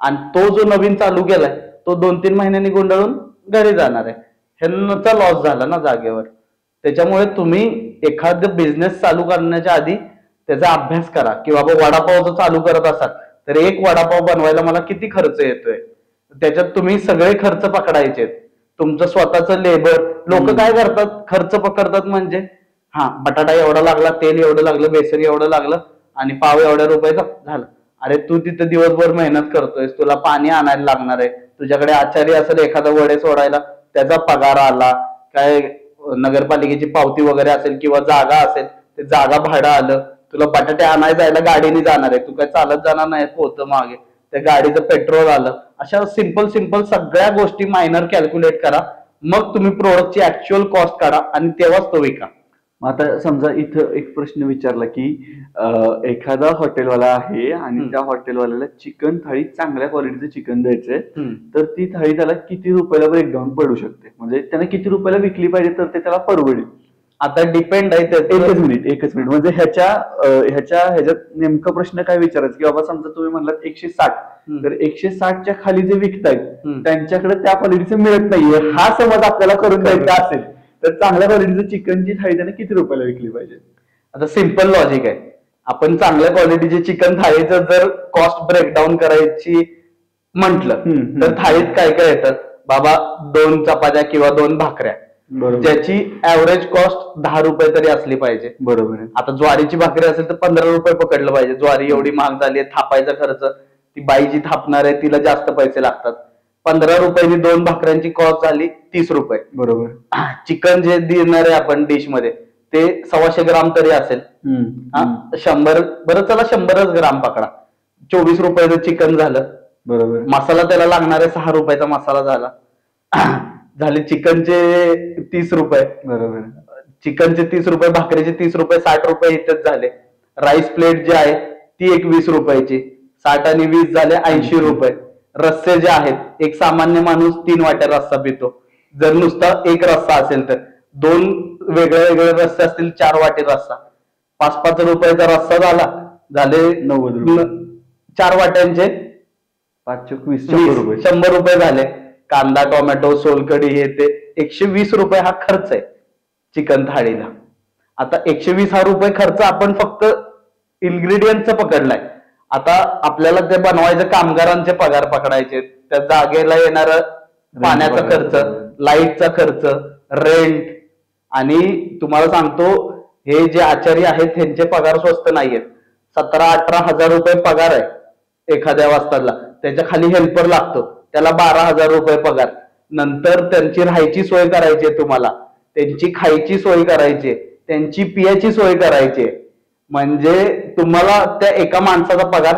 आणि तो जो नवीन चालू केलाय तो 2-3 महिन्यांनी गुंडाळून घरी जाणार आहे. ह्यांचा लॉस झाला ना जागेवर. त्याच्यामुळे तुम्ही एखादं बिझनेस चालू करण्याच्या आधी त्याचा अभ्यास करा की बाबा वडापावचं चालू करत असाल तर एक वडापाव बनवायला मला किती खर्च येतोय, त्याच्यात तुम्ही सगळे खर्च पकडायचे, तुमचं स्वतःचं लेबर. लोक काय करतात, खर्च पकडतात म्हणजे हा बटाटा एवढा लागला, तेल एवढं लागलं, बेसन एवढं लागलं आणि पाव एवढ्या रुपयाचा झालं. अरे तू तिथे दिवसभर मेहनत करतोयस, तुला पाणी आणायला लागणार आहे, तुझ्याकडे आचारी असेल एखादा वडे सोडायला त्याचा पगार आला, काय नगरपालिकेची पावती वगैरे असेल किंवा जागा असेल ते जागा भाडं आलं, तुला बटाटे आणायला जायला गाडीने जाणार आहे, तू काय चालत जाणार नाही पोहत मागे, त्या गाडीचं पेट्रोल आलं. अशा सिंपल सगळ्या गोष्टी मायनर कॅल्क्युलेट करा, मग तुम्ही प्रोडक्टची ऍक्च्युअल कॉस्ट काढा आणि तेव्हाच तो विका. आता समजा इथं एक प्रश्न विचारला की एखादा हॉटेलवाला आहे आणि त्या हॉटेलवाल्याला चिकन थाळी चांगल्या क्वालिटीचं चिकन द्यायचंय, तर ती थाळी त्याला किती रुपयाला ब्रेकडाऊन पडू शकते, म्हणजे त्याने किती रुपयाला विकली पाहिजे तर ते त्याला परवडेल? आता डिपेंड आहे. एकच मिनिट म्हणजे ह्याच्यात नेमका प्रश्न काय विचारायचा की बाबा समजा तुम्ही म्हणलात 160, तर 160च्या खाली जे विकतायत त्यांच्याकडे त्या क्वालिटीचं मिळत नाहीये, हा समज आपल्याला करून द्यायचा असेल तर चांगल्या क्वालिटीचं चिकनची थाळी त्याने किती रुपयाला विकली पाहिजे? आता सिंपल लॉजिक आहे, आपण चांगल्या क्वालिटीचे चिकन थाळीचं जर कॉस्ट ब्रेकडाऊन करायची म्हटलं तर थाळीत काय काय येतात बाबा, 2 चपात्या किंवा 2 भाकऱ्या, ज्याची ऍव्हरेज कॉस्ट 10 रुपये तरी असली पाहिजे. बरोबर. आता ज्वारीची भाकरी असेल तर 15 रुपये पकडलं पाहिजे. ज्वारी एवढी महाग झाली, थापायचा खर्च, ती बाई जी थापणार आहे तिला जास्त पैसे लागतात. 15 रुपयांनी 2 भाकऱ्यांची कॉस्ट झाली 30 रुपये. बरोबर. चिकन जे देणार आहे आपण डिश मध्ये ते 125 ग्राम तरी असेल, 100, बरं चला 100च ग्राम पकडा, 24 रुपयाचं चिकन झालं. बरोबर. मसाला त्याला लागणार आहे 6 रुपयाचा मसाला झाला, झाले चिकनचे 30 रुपये. बरोबर. चिकनचे 30 रुपये, भाकरीचे 30 रुपये, 60 रुपये इथेच झाले. राईस प्लेट जी आहे ती एक 20 रुपयाची, 60 आणि 20 झाले 80 रुपये. रस्से जे आहेत, एक सामान्य माणूस 3 वाट्या रस्सा पितो, जर नुसता एक रस्सा असेल तर 2 वेगळे रस्से असतील 4 वाटी रस्सा, 5-5 रुपयाचा रस्सा झाला, झाले 90 रुपये. 4 वाट्यांचे 5-20 रुपये, 100 रुपये झाले. कांदा, टोमॅटो, सोलकढी हे ते 120 रुपये हा खर्च आहे चिकन थाळीला. आता 120 हा रुपये खर्च आपण फक्त इन्ग्रेडियंटचा पकडलाय. आता आपल्याला ते बनवायचं कामगारांचे पगार पकडायचे, त्या जागेला येणार पाण्याचा खर्च, लाईटचा खर्च, रेंट, आणि तुम्हाला सांगतो हे जे आचारी आहेत त्यांचे पगार स्वस्त नाहीयेत. 17-18 हजार रुपये पगार आहे एखाद्या वाजताला, त्याच्या खाली हेल्पर लागतो त्याला 12,000 रुपये पगार. नंतर त्यांची राहायची सोय करायची, तुम्हाला त्यांची खायची सोय करायची, त्यांची पियाची सोय करायची. म्हणजे तुम्हाला त्या एका माणसाचा पगार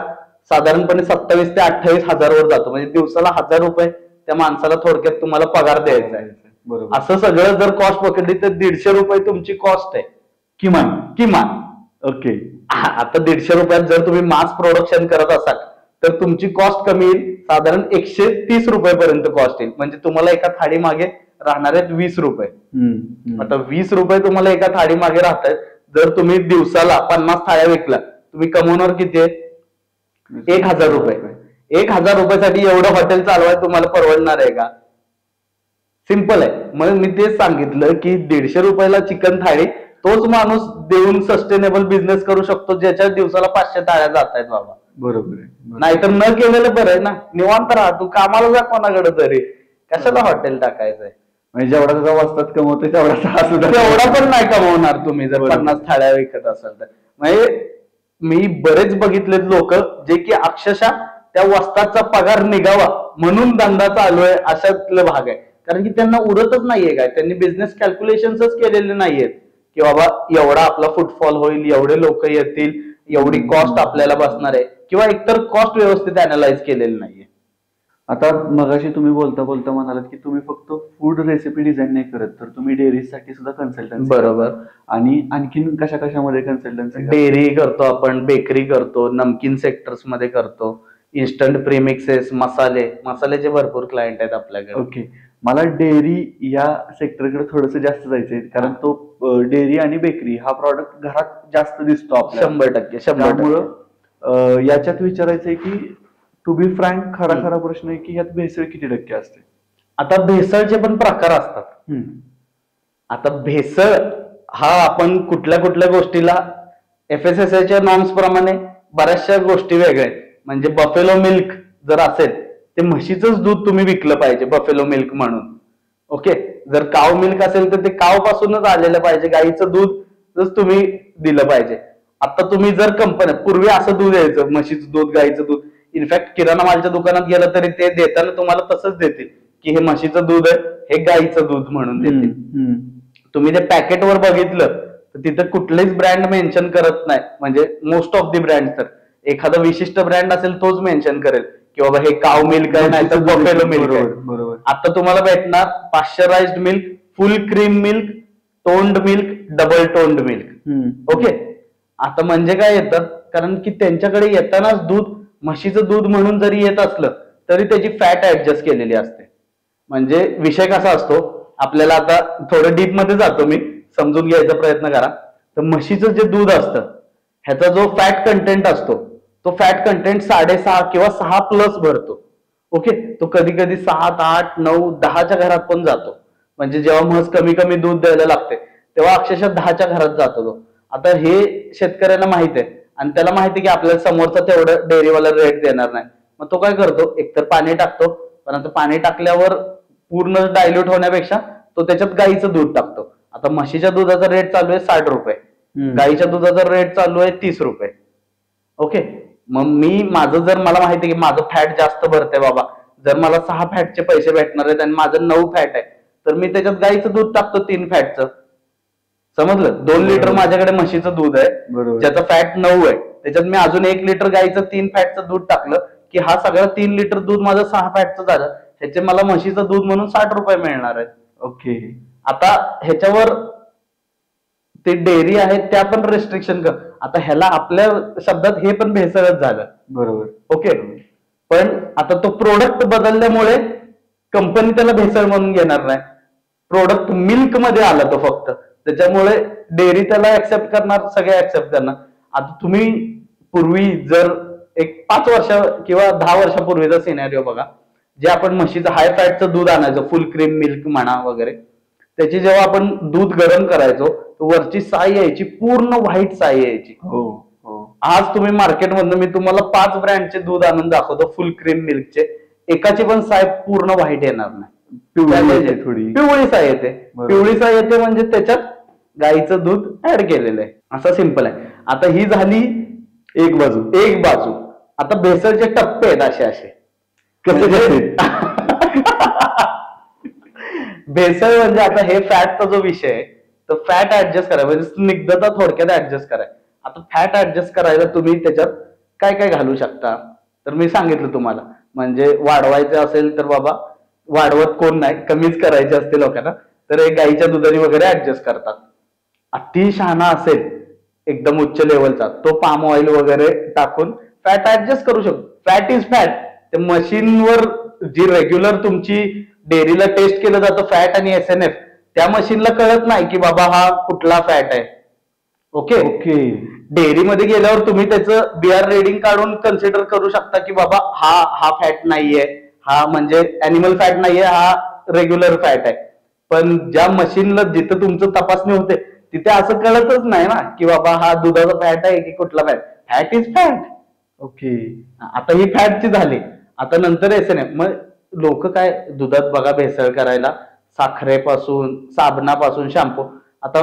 साधारणपणे 27 ते 28 हजारवर जातो. म्हणजे दिवसाला 1000 रुपये त्या माणसाला थोडक्यात तुम्हाला पगार द्यायचा आहे. बरोबर. असं सगळं जर कॉस्ट पकडली तर 150 रुपये तुमची कॉस्ट आहे किमान. ओके. आता 150 रुपयात जर तुम्ही मास प्रोडक्शन करत असाल तर तुमची कॉस्ट कमी येईल, साधारण 130 रुपये पर्यंत कॉस्ट येईल. म्हणजे तुम्हाला एका थाळी मागे राहणार आहेत 20 रुपये. आता 20 रुपये तुम्हाला एका थाळी मागे राहत आहेत. जर तुम्ही दिवसाला 50 थाळ्या विकला, तुम्ही कमवणार किती आहे? 1,000 रुपये. 1,000 रुपयासाठी एवढं हॉटेल चालवाय तुम्हाला परवडणार आहे का? सिंपल आहे. मग मी तेच सांगितलं की 150 रुपयाला चिकन थाळी तोच माणूस देऊन सस्टेनेबल बिझनेस करू शकतो ज्याच्या दिवसाला 500 थाळ्या जात आहेत बाबा. बरोबर आहे. नाहीतर न केलेलं बरं आहे ना. निवांत राहा, तू कामाला जा कोणाकडे तरी, कशाला हॉटेल टाकायचंय. म्हणजे जेवढा तुझा वस्तात कमवतोय तेवढा पण नाही कमवणार तुम्ही जर 50 थाळ्या विकत असाल तर. म्हणजे मी बरेच बघितलेत लोक जे की अक्षरशः त्या वस्तादचा पगार निघावा म्हणून धंदा चालू आहे अशातलं भाग आहे. कारण की त्यांना उरतच नाहीये काय, त्यांनी बिझनेस कॅल्क्युलेशनच केलेले नाहीयेत की बाबा एवढा आपला फुटफॉल होईल, एवढे लोक येतील, एवढी कॉस्ट आपल्याला बसणार आहे, किंवा एकतर कॉस्ट व्यवस्थित अनालाइज केलेली नाहीये. आता मगाशी तुम्ही बोलता बोलता म्हणालात की तुम्ही फक्त फूड रेसिपी डिझाईन नाही करत, तर तुम्ही डेअरीसाठी सुद्धा कन्सल्टन्सी. बरोबर. आणि आणखीन कशा कशामध्ये कन्सल्टन्सी? डेअरी करतो आपण, बेकरी करतो, नमकीन सेक्टर्स मध्ये करतो, इन्स्टंट प्रीमिक्सेस, मसाल्याचे भरपूर क्लायंट आहेत आपल्याकडे. ओके. मला डेअरी या सेक्टरकडे थोडंसं जास्त जायचंय, कारण तो डेअरी आणि बेकरी हा प्रॉडक्ट घरात जास्त दिसतो आपल्याला. 100%. त्यामुळं याच्यात विचारायचंय की टू बी फ्रँक, खरा प्रश्न आहे की यात भेसळ किती टक्के असते? आता भेसळचे पण प्रकार असतात. आता भेसळ हा आपण कुठल्या कुठल्या गोष्टीला FSSAIच्या नॉर्म्स प्रमाणे बऱ्याचशा गोष्टी वेगळ्या आहेत. म्हणजे बफेलो मिल्क जर असेल ते म्हशीचंच दूध तुम्ही विकलं पाहिजे बफेलो मिल्क म्हणून. ओके. जर काव मिल्क असेल तर ते काव पासूनच आलेलं पाहिजे, गाईचं दूधच तुम्ही दिलं पाहिजे. आता तुम्ही जर कंपनी, पूर्वी असं दूध यायचं, म्हशीचं दूध, गाईचं दूध. इनफॅक्ट किराणा मालच्या दुकानात गेलं तरी ते देताना तुम्हाला तसंच देतील की हे म्हशीचं दूध आहे, हे गाईचं दूध म्हणून देतील. तुम्ही ते पॅकेटवर बघितलं तर तिथं कुठलेच ब्रँड मेन्शन करत नाही. म्हणजे मोस्ट ऑफ दी ब्रँड, तर एखादा विशिष्ट ब्रँड असेल तोच मेन्शन करेल की बाबा हे काव मिल्क आहे, नाही तर बफेलो मिल्क आहे. बरोबर. आता तुम्हाला भेटणार पाश्चराइज्ड मिल्क, फुल cream milk, toned milk, double toned milk. Okay. आता म्हणजे काय येतं, कारण की त्यांच्याकडे येतानाच दूध म्हशीचं दूध म्हणून जरी येत असलं तरी त्याची फॅट ऍडजस्ट केलेली असते. म्हणजे विषय कसा असतो, आपल्याला आता थोडं डीप मध्ये जातो मी, समजून घ्यायचा प्रयत्न करा. तर म्हशीचं जे दूध असतं ह्याचा जो फॅट कंटेंट असतो तो फॅट कंटेंट 6.5 किंवा 6+ भरतो. ओके. तो कधी कधी 7, 8, 9, 10च्या घरात पण जातो. म्हणजे जेव्हा म्हस कमी कमी दूध द्यायला लागते तेव्हा अक्षरशः 10च्या घरात जातो तो. आता हे शेतकऱ्याला माहित आहे आणि त्याला माहिती आहे की आपल्याला समोरचा तेवढं डेअरीवाला रेट देणार नाही. मग तो काय करतो, एकतर पाणी टाकतो, पण आता पाणी टाकल्यावर पूर्ण डायल्यूट होण्यापेक्षा तो त्याच्यात गाईचं दूध टाकतो. आता म्हशीच्या दुधाचा रेट चालू आहे 60 रुपये, गाईच्या दुधाचा रेट चालू आहे 30 रुपये. ओके. मग माझं जर मला माहिती आहे की माझं फॅट जास्त भरतंय बाबा, जर मला 6 फॅटचे पैसे भेटणार आहेत आणि माझं 9 फॅट आहे, तर मी त्याच्यात गाईचं दूध टाकतो 3 फॅटचं. समजलं? 2 लिटर माझ्याकडे म्हशीचं दूध आहे ज्याचं फॅट 9 आहे, त्याच्यात मी अजून 1 लिटर गाईचं 3 फॅटचं दूध टाकलं की हा सगळं 3 लिटर दूध माझं 6 फॅटचं झालं. ह्याचे मला म्हशीचं दूध म्हणून 60 रुपये मिळणार आहेत. ओके. आता ह्याच्यावर ते डेअरी आहेत त्या पण रेस्ट्रिक्शन कर. आता ह्याला आपल्या शब्दात हे पण भेसळच झालं. बरोबर. ओके. पण आता तो प्रोडक्ट बदलल्यामुळे कंपनी त्याला भेसळ म्हणून घेणार नाही. प्रोडक्ट मिल्क मध्ये आला तो फक्त, त्याच्यामुळे डेअरी त्याला ऍक्सेप्ट करणार, सगळे ऍक्सेप्ट करणार. आता तुम्ही पूर्वी जर एक 5 वर्ष किंवा 10 वर्षापूर्वीचा सिनेरिओ बघा, जे आपण म्हशीचं हाय फॅटचं दूध आणायचो, फुल क्रीम मिल्क म्हणा वगैरे, त्याची जेव्हा आपण दूध गरम करायचो वरची साई यायची, पूर्ण व्हाईट साई यायची. आज तुम्ही मार्केटमधनं मी तुम्हाला 5 ब्रँडचे दूध आणून दाखवतो फुल क्रीम मिल्कचे, एकाची पण साई पूर्ण व्हाईट येणार नाही, पिवळी साई येते. पिवळी साई येते म्हणजे त्याच्यात गाईचं दूध ऍड केलेलं आहे. असं सिंपल आहे. आता ही झाली एक बाजू. आता भेसळचे टप्पे आहेत असे कसे भेसळ म्हणजे आता हे फॅटचा जो विषय आहे, तर फॅट ऍडजस्ट करायला म्हणजे स्निग्धता थोडक्यात ऍडजस्ट करायला. आता फॅट ऍडजस्ट करायला तुम्ही त्याच्यात काय काय घालू शकता, तर मी सांगितलं तुम्हाला. म्हणजे वाढवायचं असेल तर बाबा वाढवत कोण नाही, कमीच करायचे असते लोकांना, तर एक गाईच्या दुधाने वगैरे ऍडजस्ट करतात. अति शहाणा असेल एकदम उच्च लेवलचा, तो पाम ऑइल वगैरे टाकून फॅट ऍडजस्ट करू शकतो. Fat is fat. ते मशीनवर जी रेग्युलर तुमची डेअरीला टेस्ट केलं जातं फॅट आणि SNF, त्या मशीनला कळत नाही की बाबा हा कुठला फॅट आहे. ओके. डेअरीमध्ये गेल्यावर तुम्ही त्याचं बीआर रेडिंग काढून कन्सिडर करू शकता की बाबा हा फॅट नाहीये, हा म्हणजे अॅनिमल फॅट नाहीये, हा रेग्युलर फॅट आहे. पण ज्या मशीनला जिथं तुमचं तपासणी होते तिथे असं कळतच नाही ना की बाबा हा दुधाचा फॅट आहे की कुठला fat. Fat is fat. Okay. आता ही फॅटची झाली, आता नंतर एसएनएफ. मग लोक काय दुधात बघा भेसळ करायला, साखरेपासून, साबणापासून, शॅम्पू. आता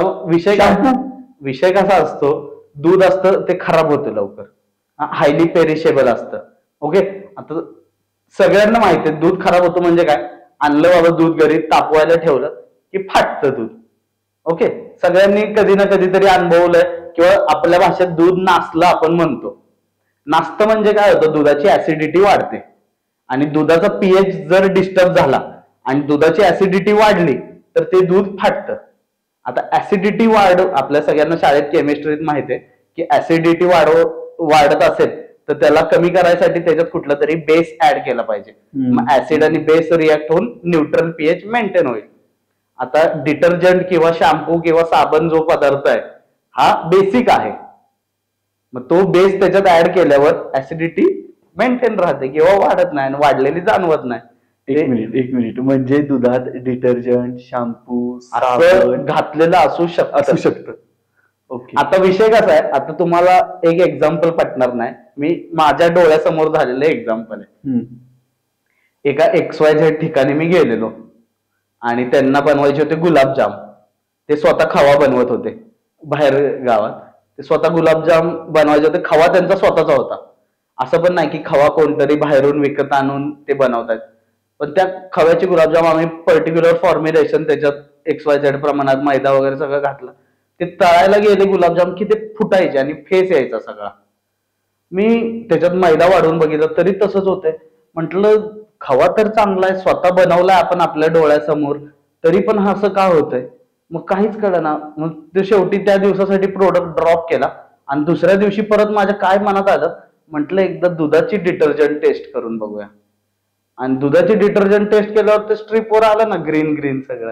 विषय कसा असतो, दूध असतं ते खराब होतं लवकर, हायली पेरिशेबल असतं. ओके. आता सगळ्यांना माहिती आहे दूध खराब होतं म्हणजे काय, आणलं बाबा दूध घरी तापवायला ठेवलं की फाटतं दूध. ओके. सगळ्यांनी कधी ना कधीतरी अनुभवलंय किंवा आपल्या भाषेत दूध नासलं आपण म्हणतो. नासतं म्हणजे काय होतं, दुधाची ऍसिडिटी वाढते आणि दुधाचा पीएच जर डिस्टर्ब झाला आणि दुधाची ऍसिडिटी वाढली तर ते दूध फाटतं. आता ऍसिडिटी आपल्या सगळ्यांना शाळेत केमिस्ट्रीत माहिती आहे की ऍसिडिटी वाढत असेल तर त्याला कमी करायसाठी त्याच्यात कुठला तरी बेस ऍड केला पाहिजे. मग ऍसिड आणि बेस रिॲक्ट होऊन न्यूट्रल पीएच मेंटेन होईल. आता डिटर्जंट किंवा शॅम्पू किंवा साबण जो पदार्थ आहे हा बेसिक आहे, मग तो बेस त्याच्यात ऍड केल्यावर ऍसिडिटी मेंटेन राहते किंवा वाढत नाही, वाढलेली जाणवत नाही. एक मिनिट म्हणजे दुधात डिटर्जंट, शॅम्पू असं घातलेलं असू शकतं. ओके. आता विषय कसा आहे, आता तुम्हाला एक एक्झाम्पल पटणार नाही, मी माझ्या डोळ्यासमोर झालेलं एक्झाम्पल आहे. एका XYZ ठिकाणी मी गेलेलो आणि त्यांना बनवायचे होते गुलाबजाम. ते स्वतः खवा बनवत होते बाहेर गावात. ते स्वतः गुलाबजाम बनवायचे होते, खवा त्यांचा स्वतःचा होता. असं पण नाही की खवा कोणतरी बाहेरून विकत आणून ते बनवतात. पण त्या खव्याचे गुलाबजाम आम्ही पर्टिक्युलर फॉर्म्युलेशन त्याच्यात XYZ प्रमाणात मैदा वगैरे सगळं घातलं. ते तळायला गेले गुलाबजाम की ते फुटायचे आणि फेस यायचा सगळा. मी त्याच्यात मैदा वाढवून बघितलं तरी तसंच होतंय. म्हटलं खवा तर चांगला आहे, स्वतः बनवलाय आपण आपल्या डोळ्यासमोर, तरी पण हा असं का होतंय. मग काहीच कळेना. मग ते शेवटी त्या दिवसासाठी प्रोडक्ट ड्रॉप केला आणि दुसऱ्या दिवशी परत माझ्या काय मनात आलं, म्हटलं एकदा दुधाची डिटर्जंट टेस्ट करून बघूया. आणि दुधाची डिटर्जंट टेस्ट केल्यावर ते स्ट्रीपवर आलं ना ग्रीन ग्रीन सगळं.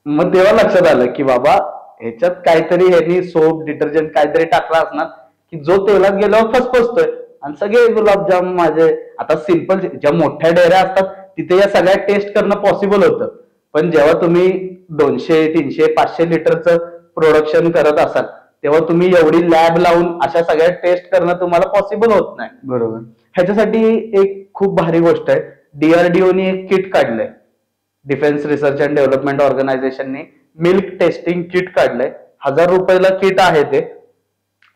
मग तेव्हा लक्षात आलं की बाबा ह्याच्यात काहीतरी ह्यांनी सोप डिटर्जंट काहीतरी टाकला असणार की जो तेलात गेल्यावर फसफसतोय आणि सगळे गुलाबजाम माझे. आता सिंपल ज्या मोठ्या डेअऱ्या असतात तिथे या सगळ्या टेस्ट करणं पॉसिबल होतं, पण जेव्हा तुम्ही 200, 300, 500 लिटरचं प्रोडक्शन करत असाल तेव्हा तुम्ही एवढी लॅब लावून अशा सगळ्या टेस्ट करणं तुम्हाला पॉसिबल होत नाही. बरोबर. ह्याच्यासाठी एक खूप भारी गोष्ट आहे, DRDOने एक किट काढलंय, डिफेन्स रिसर्च अँड डेव्हलपमेंट ऑर्गनायझेशनने मिल्क टेस्टिंग किट काढलंय. 1000 रुपयाला किट आहे, ते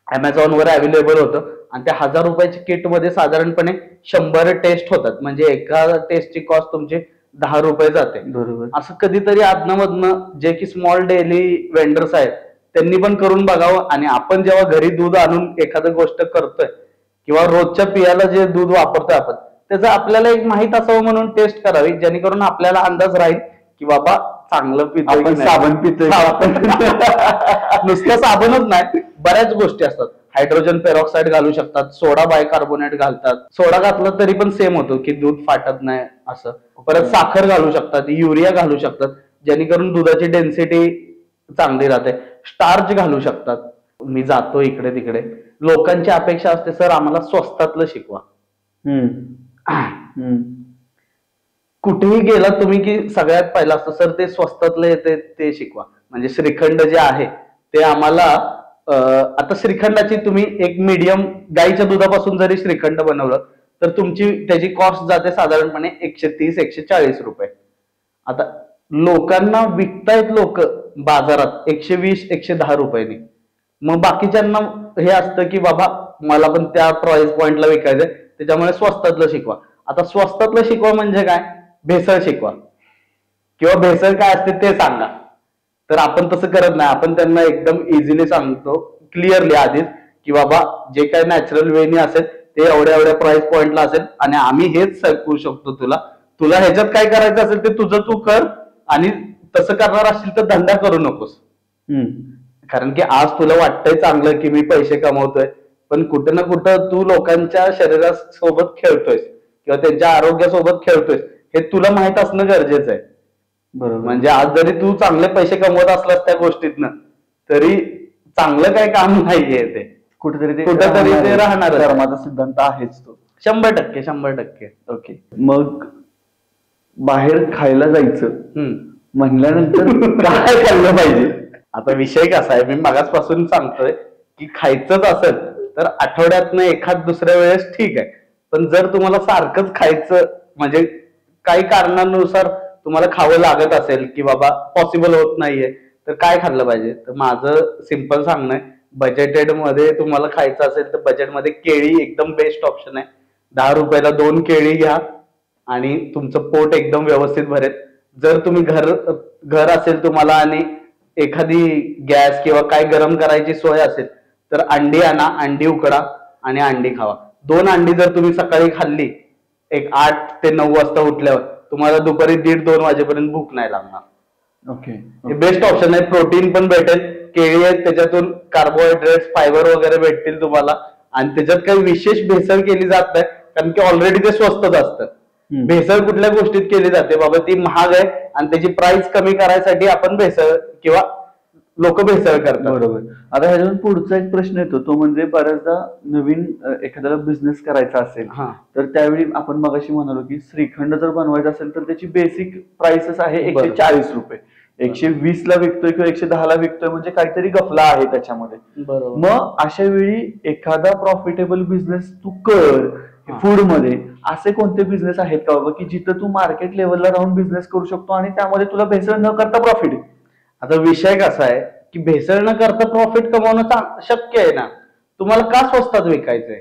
अमेझॉनवर अवेलेबल होतं आणि त्या 1000 रुपयाच्या किट मध्ये साधारणपणे 100 टेस्ट होतात. म्हणजे एका टेस्टची कॉस्ट तुमची 10 रुपये जाते. बरोबर. असं कधीतरी आदनामधनं जे की स्मॉल डेली वेंडर्स आहेत त्यांनी पण करून बघावं. आणि आपण जेव्हा घरी दूध आणून एखादी गोष्ट करतोय किंवा रोजच्या पियाला जे दूध वापरतोय आपण त्याचं आपल्याला एक माहित असावं म्हणून टेस्ट करावी, जेणेकरून आपल्याला अंदाज राहील की बाबा चांगलं पितोय, आपण साबण पितोय. नुसतं साबणच नाही, बऱ्याच गोष्टी असतात. हायड्रोजन पेरॉक्साईड घालू शकतात, सोडा बायकार्बोनेट घालतात. सोडा घातला तरी पण सेम होतो की दूध फाटत नाही असं. परत साखर घालू शकतात, युरिया घालू शकतात, जेणेकरून दुधाची डेन्सिटी चांगली राहते. स्टार्च घालू शकतात. मी जातो इकडे तिकडे, लोकांची अपेक्षा असते सर आम्हाला स्वस्तातलं शिकवा. कुठेही गेला तुम्ही की सगळ्यात पहिला असतं सर ते स्वस्तातलं येते ते शिकवा. म्हणजे श्रीखंड जे आहे ते आम्हाला आता श्रीखंडाची तुम्ही एक मीडियम गाईच्या दुधापासून जरी श्रीखंड बनवलं तर तुमची त्याची कॉस्ट जाते साधारणपणे 130-140 रुपये. आता लोकांना विकतायत लोक बाजारात 120-110 रुपयांनी. मग बाकीच्यांना हे असतं की बाबा मला पण त्या प्राइस पॉइंटला विकायचंय, त्याच्यामुळे स्वस्तातलं शिकवा. आता स्वस्तातलं शिकवा म्हणजे काय, भेसळ शिकवा किंवा भेसळ काय असते ते सांगा. तर आपण तसं करत नाही, आपण त्यांना एकदम इझिली सांगतो क्लिअरली आधीच की बाबा जे काय नॅचरल वेनी असेल ते एवढ्या एवढ्या प्राइस पॉइंटला असेल आणि आम्ही हेच शिकवू शकतो तुला ह्याच्यात काय करायचं असेल ते तुझं तू कर आणि तसं करणार असेल तर धंदा करू नकोस. कारण की आज तुला वाटतंय चांगलं की मी पैसे कमवतोय, पण कुठं ना कुठं तू लोकांच्या शरीरासोबत खेळतोयस किंवा त्यांच्या आरोग्यासोबत खेळतोयस हे तुला माहित असणं गरजेचं आहे. बरोबर. म्हणजे आज जरी तू चांगले पैसे कमवत असलास त्या गोष्टीतनं तरी चांगलं काय काम नाहीये ते. कुठेतरी ते राहणार. धर्माचा सिद्धांत आहेच तो. 100%. ओके. मग बाहेर खायला जायचं म्हणल्यानंतर काय खाल्लं पाहिजे? आता विषय कसा आहे, मी मागासपासून सांगतोय की खायचंच असेल तर आठवड्यातनं एखाद दुसऱ्या वेळेस ठीक आहे, पण जर तुम्हाला सारखंच खायचं म्हणजे काही कारणानुसार तुम्हाला खावं लागत असेल की बाबा पॉसिबल होत नाहीये, तर काय खाल्लं पाहिजे? तर माझं सिंपल सांगणं आहे, बजेटेड मध्ये तुम्हाला खायचं असेल तर बजेटमध्ये केळी एकदम बेस्ट ऑप्शन आहे. 10 रुपयाला 2 केळी घ्या आणि तुमचं पोट एकदम व्यवस्थित भरेल. जर तुम्ही घर असेल तुम्हाला आणि एखादी गॅस किंवा काय गरम करायची सोय असेल तर अंडी आणा, अंडी उकडा आणि अंडी खावा. 2 अंडी जर तुम्ही सकाळी खाल्ली एक 8 ते 9 वाजता उठल्यावर, तुम्हाला दुपारी 1:30-2 वाजेपर्यंत भूक नाही लागणार. ओके. हे बेस्ट ऑप्शन आहे. प्रोटीन पण भेटेल, केळी आहेत त्याच्यातून कार्बोहायड्रेट्स फायबर वगैरे भेटतील तुम्हाला, आणि त्याच्यात काही विशेष भेसळ केली जात नाही कारण की ऑलरेडी ते स्वस्तच असतं. भेसळ कुठल्या गोष्टीत केली जाते बाबा, ती महाग आहे आणि त्याची प्राइस कमी करायसाठी आपण भेसळ किंवा लोक भेसळ करतात. बरोबर. आता ह्याच्यातून पुढचा एक प्रश्न येतो, तो म्हणजे बऱ्याचदा नवीन एखाद्याला बिझनेस करायचा असेल तर त्यावेळी आपण मगाशी म्हणालो की श्रीखंड जर बनवायचा असेल तर त्याची बेसिक प्राइसच आहे 140 रुपये. 120 ला विकतोय किंवा 110 ला विकतोय म्हणजे काहीतरी गफला आहे त्याच्यामध्ये. मग अशा वेळी एखादा प्रॉफिटेबल बिझनेस तू कर फूड मध्ये, असे कोणते बिझनेस आहेत का बाबा की जिथं तू मार्केट लेवलला राहून बिझनेस करू शकतो आणि त्यामध्ये तुला भेसळ न करता प्रॉफिट आहे? आता विषय कसा आहे की भेसळ न करता प्रॉफिट कमवणं शक्य आहे ना. तुम्हाला का स्वस्तात विकायचंय?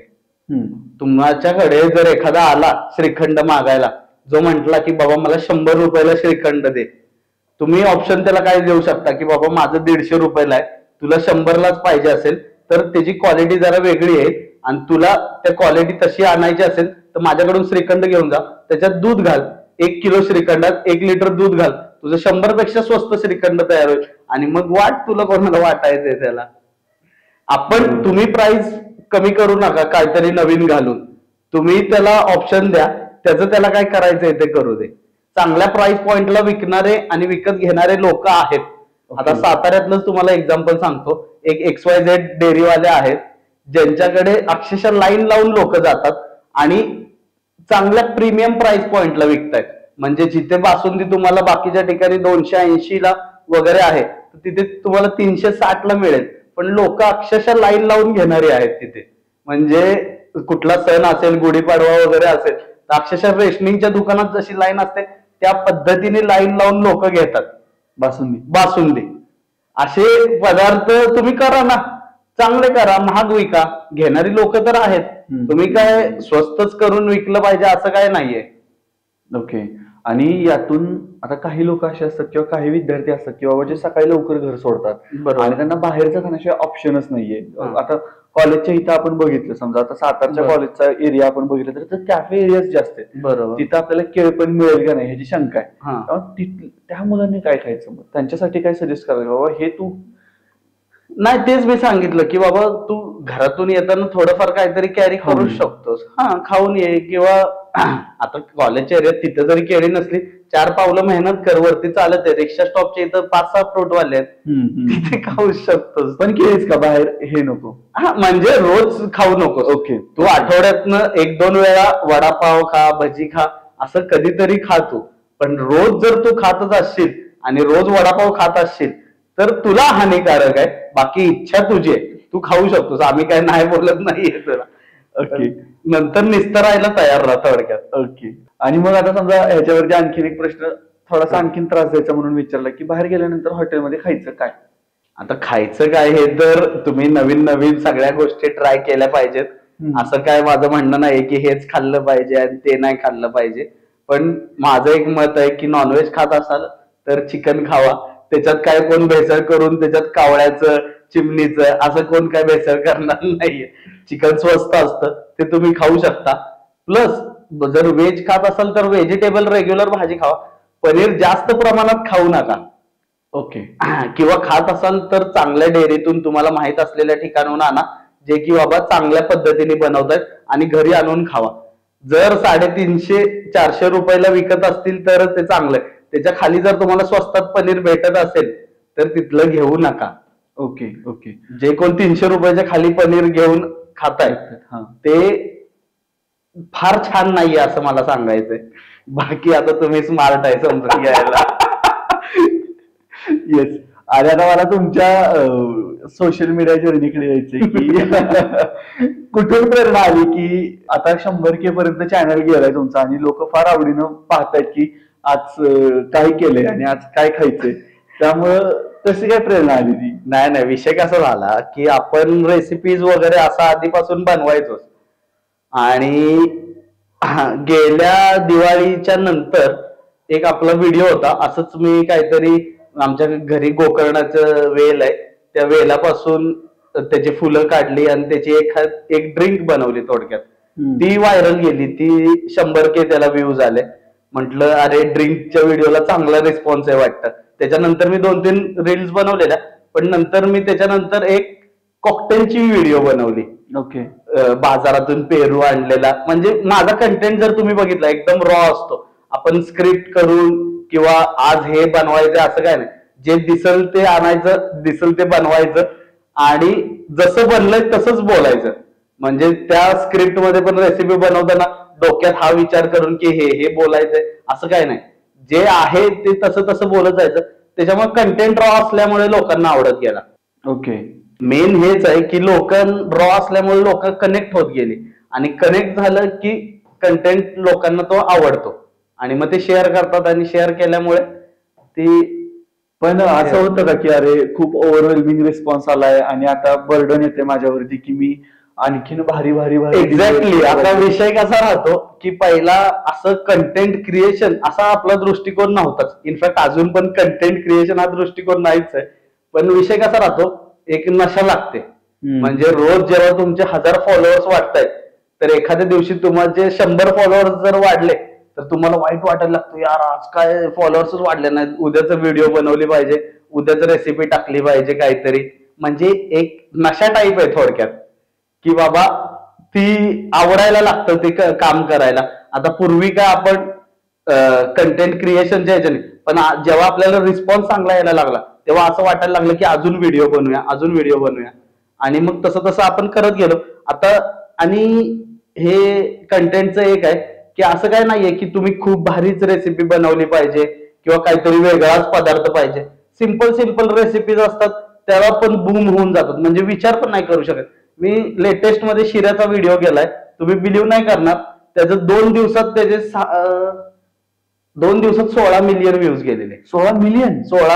तुमच्याकडे जर एखादा आला श्रीखंड मागायला, जो म्हंटला की बाबा मला 100 रुपयाला श्रीखंड दे, तुम्ही ऑप्शन त्याला काय देऊ शकता की बाबा माझं 150 रुपयाला आहे, तुला 100लाच पाहिजे असेल तर त्याची क्वालिटी जरा वेगळी आहे आणि तुला त्या क्वालिटी तशी आणायची असेल तर माझ्याकडून श्रीखंड घेऊन जा, त्याच्यात दूध घाल, 1 किलो श्रीखंडात 1 लिटर दूध घाल, तुझं 100 पेक्षा स्वस्त श्रीखंड तयार होईल आणि मग वाट तुला कोणाला वाटायचंय त्याला. तुम्ही प्राइस कमी करू नका काहीतरी नवीन घालून, तुम्ही त्याला ऑप्शन द्या, त्याचं त्याला काय करायचंय ते करू दे. चांगल्या प्राइस पॉइंटला विकणारे आणि विकत घेणारे लोक आहेत. आता साताऱ्यातलंच तुम्हाला एक्झाम्पल सांगतो, एक XYZ डेअरीवाले आहेत ज्यांच्याकडे अक्षरशः लाईन लावून लोक जातात आणि चांगल्या प्रीमियम प्राइस पॉइंटला विकतायत. म्हणजे जिथे बासुंदी तुम्हाला बाकीच्या ठिकाणी 280 ला वगैरे आहे, तिथे तुम्हाला 360 ला मिळेल, पण लोक अक्षरशः लाईन लावून घेणारे आहेत तिथे. म्हणजे कुठला सण असेल, गुढीपाडवा वगैरे असेल तर अक्षरशः रेशनिंगच्या दुकानात जशी लाईन असते त्या पद्धतीने लाईन लावून लोक घेतात बासुंदी. असे पदार्थ तुम्ही करा ना, चांगले करा, महाग विका, घेणारी लोक तर आहेत. तुम्ही काय स्वस्तच करून विकलं पाहिजे असं काय नाहीये. ओके. आणि यातून आता काही लोक असे असतात किंवा काही विद्यार्थी असतात किंवा जे सकाळी लवकर घर सोडतात आणि त्यांना बाहेरचं खाण्याशिवाय ऑप्शनच नाहीये. आता कॉलेजच्या इथं आपण बघितलं, समजा आता सातारच्या कॉलेजचा एरिया आपण बघितलं तर कॅफे एरियाच जास्त आहे. बरोबर. तिथं आपल्याला केळ पण मिळेल का नाही ह्याची शंका आहे. त्या मुलांनी काय खायचं? मग त्यांच्यासाठी काय सजेस्ट करायचं बाबा? हे तू नाही, तेच मी सांगितलं की बाबा तू घरातून येताना थोडंफार काहीतरी कॅरी करू शकतोस, खाऊन ये. किंवा आता कॉलेजच्या एरियात तिथे जरी केळी नसली, 4 पावलं मेहनत कर, वरती चालत आहे, रिक्षा स्टॉपच्या इथं 5-6 फ्रूटवाले आहेत, तिथे खाऊ शकतोस. पण केळीच का? बाहेर हे नको. म्हणजे रोज खाऊ नकोस. ओके. तू आठवड्यातनं 1-2 वेळा वडापाव खा, भजी खा, असं कधीतरी खा तू. पण रोज जर तू खातच असशील आणि रोज वडापाव खात असशील तर तुला हानिकारक आहे. बाकी इच्छा तुझी आहे, तू खाऊ शकतोस, आम्ही काय नाही बोलत नाहीये तुला. ओके. नंतर निस्तरायला तयार राहा थोडक्यात. ओके. आणि मग आता समजा ह्याच्यावरती आणखीन एक प्रश्न थोडासा आणखीन त्रास द्यायचा म्हणून विचारला की बाहेर गेल्यानंतर हॉटेलमध्ये खायचं काय? आता खायचं काय हे तर तुम्ही नवीन सगळ्या गोष्टी ट्राय केल्या पाहिजेत. असं काय माझं म्हणणं नाही की हेच खाल्लं पाहिजे आणि ते नाही खाल्लं पाहिजे. पण माझं एक मत आहे की नॉनव्हेज खात असाल तर चिकन खावा. त्याच्यात काय कोण भेसळ करून त्याच्यात कावळ्याचं, चिमणीचं असं कोण काय भेसळ करणार नाहीये. चिकन स्वस्त असतं, ते तुम्ही खाऊ शकता. प्लस जर व्हेज खात असाल तर व्हेजिटेबल रेग्युलर भाजी खावा. पनीर जास्त प्रमाणात खाऊ नका. ओके. किंवा खात असाल तर चांगल्या डेअरीतून तुम्हाला माहित असलेल्या ठिकाणाहून आणा, जे की बाबा चांगल्या पद्धतीने बनवतायत, आणि घरी आणून खावा. जर 350-400 रुपयाला विकत असतील तर ते चांगलं आहे. त्याच्या खाली जर तुम्हाला स्वस्तात पनीर भेटत असेल तर तिथलं घेऊ नका. Okay okay. जे कोण 300 रुपयाच्या खाली पनीर घेऊन खाताय हा ते फार छान नाहीये असं मला सांगायचंय. बाकी आता तुम्ही स्मार्ट आहे समजून घ्यायला. येस. आणि आता मला तुमच्या सोशल मीडिया जर्नीकडे यायचंय की कुठून प्रेरणा आली की आता 100K पर्यंत चॅनल गेलाय तुमचा आणि लोक फार आवडीनं पाहतायत की आज काय केलंय आणि आज काय खायचंय, त्यामुळं कशी काय प्रेरणा आली ती? नाही, विषय कसा झाला की आपण रेसिपीज वगैरे असं आधीपासून बनवायचोच आणि गेल्या दिवाळीच्या नंतर एक आपला व्हिडिओ होता. असंच मी काहीतरी आमच्या घरी गोकर्णाचं वेल आहे त्या वेलापासून त्याची फुलं काढली आणि त्याची एक ड्रिंक बनवली थोडक्यात. ती व्हायरल गेली, ती 100K त्याला व्ह्यूज आले. म्हटलं अरे ड्रिंकच्या व्हिडिओला चांगला रिस्पॉन्स आहे वाटतं. त्याच्यानंतर मी 2-3 रील्स बनवलेल्या, पण नंतर मी त्याच्यानंतर एक कॉकटेलची व्हिडिओ बनवली. ओके. बाजारातून पेरू आणलेला. म्हणजे माझा कंटेंट जर तुम्ही बघितला एकदम रॉ असतो. आपण स्क्रिप्ट करून किंवा आज हे बनवायचं असं काय नाही, जे दिसल ते आणायचं, दिसल ते बनवायचं आणि जसं बनलंय तसंच बोलायचं. म्हणजे त्या स्क्रिप्ट मध्ये पण रेसिपी बनवताना डोक्यात हा विचार करून की हे बोलायचंय असं काय नाही, जे आहे ते तसं तसं बोलत जायचं. त्याच्यामुळे कंटेंट रॉ असल्यामुळे लोकांना आवडत गेला. ओके. मेन हेच आहे की लोक रॉ असल्यामुळे लोक कनेक्ट होत गेले आणि कनेक्ट झालं की कंटेंट लोकांना तो आवडतो आणि मग ते शेअर करतात आणि शेअर केल्यामुळे ती. पण असं होतं का की अरे खूप ओव्हरवेल्मिंग रिस्पॉन्स आलाय आणि आता बर्डन येते माझ्यावरती की मी आणखीन भारी भारी भारी. एक्झॅक्टली. आता विषय कसा राहतो की पहिला असं कंटेंट क्रिएशन असा आपला दृष्टिकोन नव्हताच. इनफॅक्ट अजून पण कंटेंट क्रिएशन हा दृष्टिकोन नाहीच आहे. पण विषय कसा राहतो, एक नशा लागते. म्हणजे रोज जेव्हा तुमचे 1000 फॉलोअर्स वाढतायत तर एखाद्या दिवशी तुमचे 100 फॉलोअर्स जर वाढले तर तुम्हाला वाईट वाटायला लागतो, यार आज काय फॉलोअर्सच वाढले नाहीत, उद्याच व्हिडिओ बनवली पाहिजे, उद्याच रेसिपी टाकली पाहिजे काहीतरी. म्हणजे एक नशा टाईप आहे थोडक्यात की बाबा ती आवडायला लागतं ते काम करायला. आता पूर्वी काय आपण कंटेंट क्रिएशनच्या ह्याच्याने, पण जेव्हा आपल्याला रिस्पॉन्स चांगला यायला लागला तेव्हा असं वाटायला लागलं की अजून व्हिडिओ बनवूया आणि मग तसं तसं आपण करत गेलो. आता आणि हे कंटेंटचं एक आहे की असं काय नाहीये की तुम्ही खूप भारीच रेसिपी बनवली पाहिजे किंवा काहीतरी वेगळाच पदार्थ पाहिजे. सिंपल रेसिपीज असतात त्याला पण बूम होऊन जातात. म्हणजे विचार पण नाही करू शकत. मी लेटेस्ट मध्ये शिऱ्याचा व्हिडिओ केलाय, तुम्ही बिलीव्ह नाही करणार, त्याचं 2 दिवसात 16 मिलियन व्ह्यूज गेलेले. 16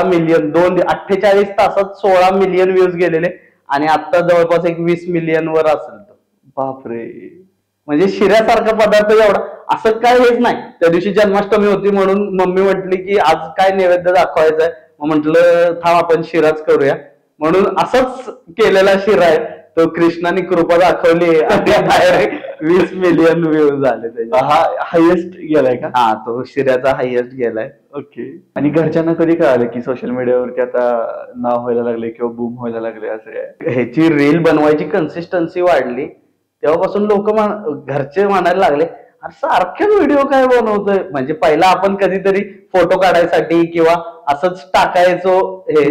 मिलियन 48 तासात 16 मिलियन व्ह्यूज गेलेले आणि आता जवळपास एक 20 मिलियन वर असेल. बापरे. म्हणजे शिऱ्यासारखा पदार्थ एवढा असं काय हेच नाही. त्या दिवशी जन्माष्टमी होती म्हणून मम्मी म्हटली की आज काय नैवेद्य दाखवायचंय, मग म्हटलं थांब आपण शिराच करूया. म्हणून असंच केलेला शिरा आहे तो. कृष्णाने कृपा दाखवली आणि डायरेक्ट 20 मिलियन व्ह्यूज झाले त्याचे. हा हायेस्ट गेलाय का? हा, तो शिऱ्याचा हायेस्ट गेलाय. ओके. आणि घरच्यांना कधी कळालं की सोशल मीडियावरती आता नाव व्हायला लागले किंवा बूम व्हायला लागले असं? ह्याची रील बनवायची कन्सिस्टन्सी वाढली तेव्हापासून लोक घरचे म्हणायला लागले, अरे सारखे व्हिडिओ काय बनवतोय. म्हणजे पहिला आपण कधीतरी फोटो काढायसाठी किंवा असंच टाकायचो हे,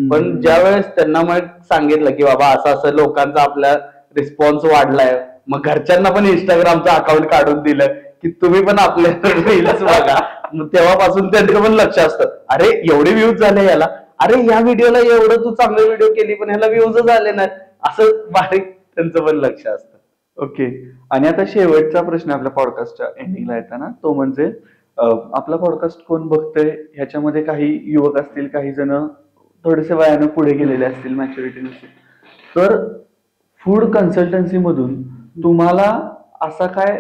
पण ज्या वेळेस त्यांना मग सांगितलं की बाबा असं असं लोकांचा आपला रिस्पॉन्स वाढलाय, मग घरच्यांना पण इंस्टाग्रामचं अकाउंट काढून दिलं की तुम्ही पण आपले रील्स बघा. तेव्हापासून त्यांचं पण लक्ष असतं, अरे एवढे व्ह्यूज झाले याला, अरे या व्हिडिओला एवढं तू चांगली व्हिडिओ केली पण ह्याला व्ह्यूजच आले नाही, असं बारीक त्यांचं पण लक्ष असतं. ओके. आणि आता शेवटचा प्रश्न आपल्या पॉडकास्टच्या एंडिंगला येताना, तो म्हणजे आपला पॉडकास्ट कोण बघतंय ह्याच्यामध्ये काही युवक असतील, काही जण थोडेसे वयानं पुढे गेलेले असतील, मॅच्युरिटी नसतील. तर फूड कन्सल्टन्सी मधून तुम्हाला असा काय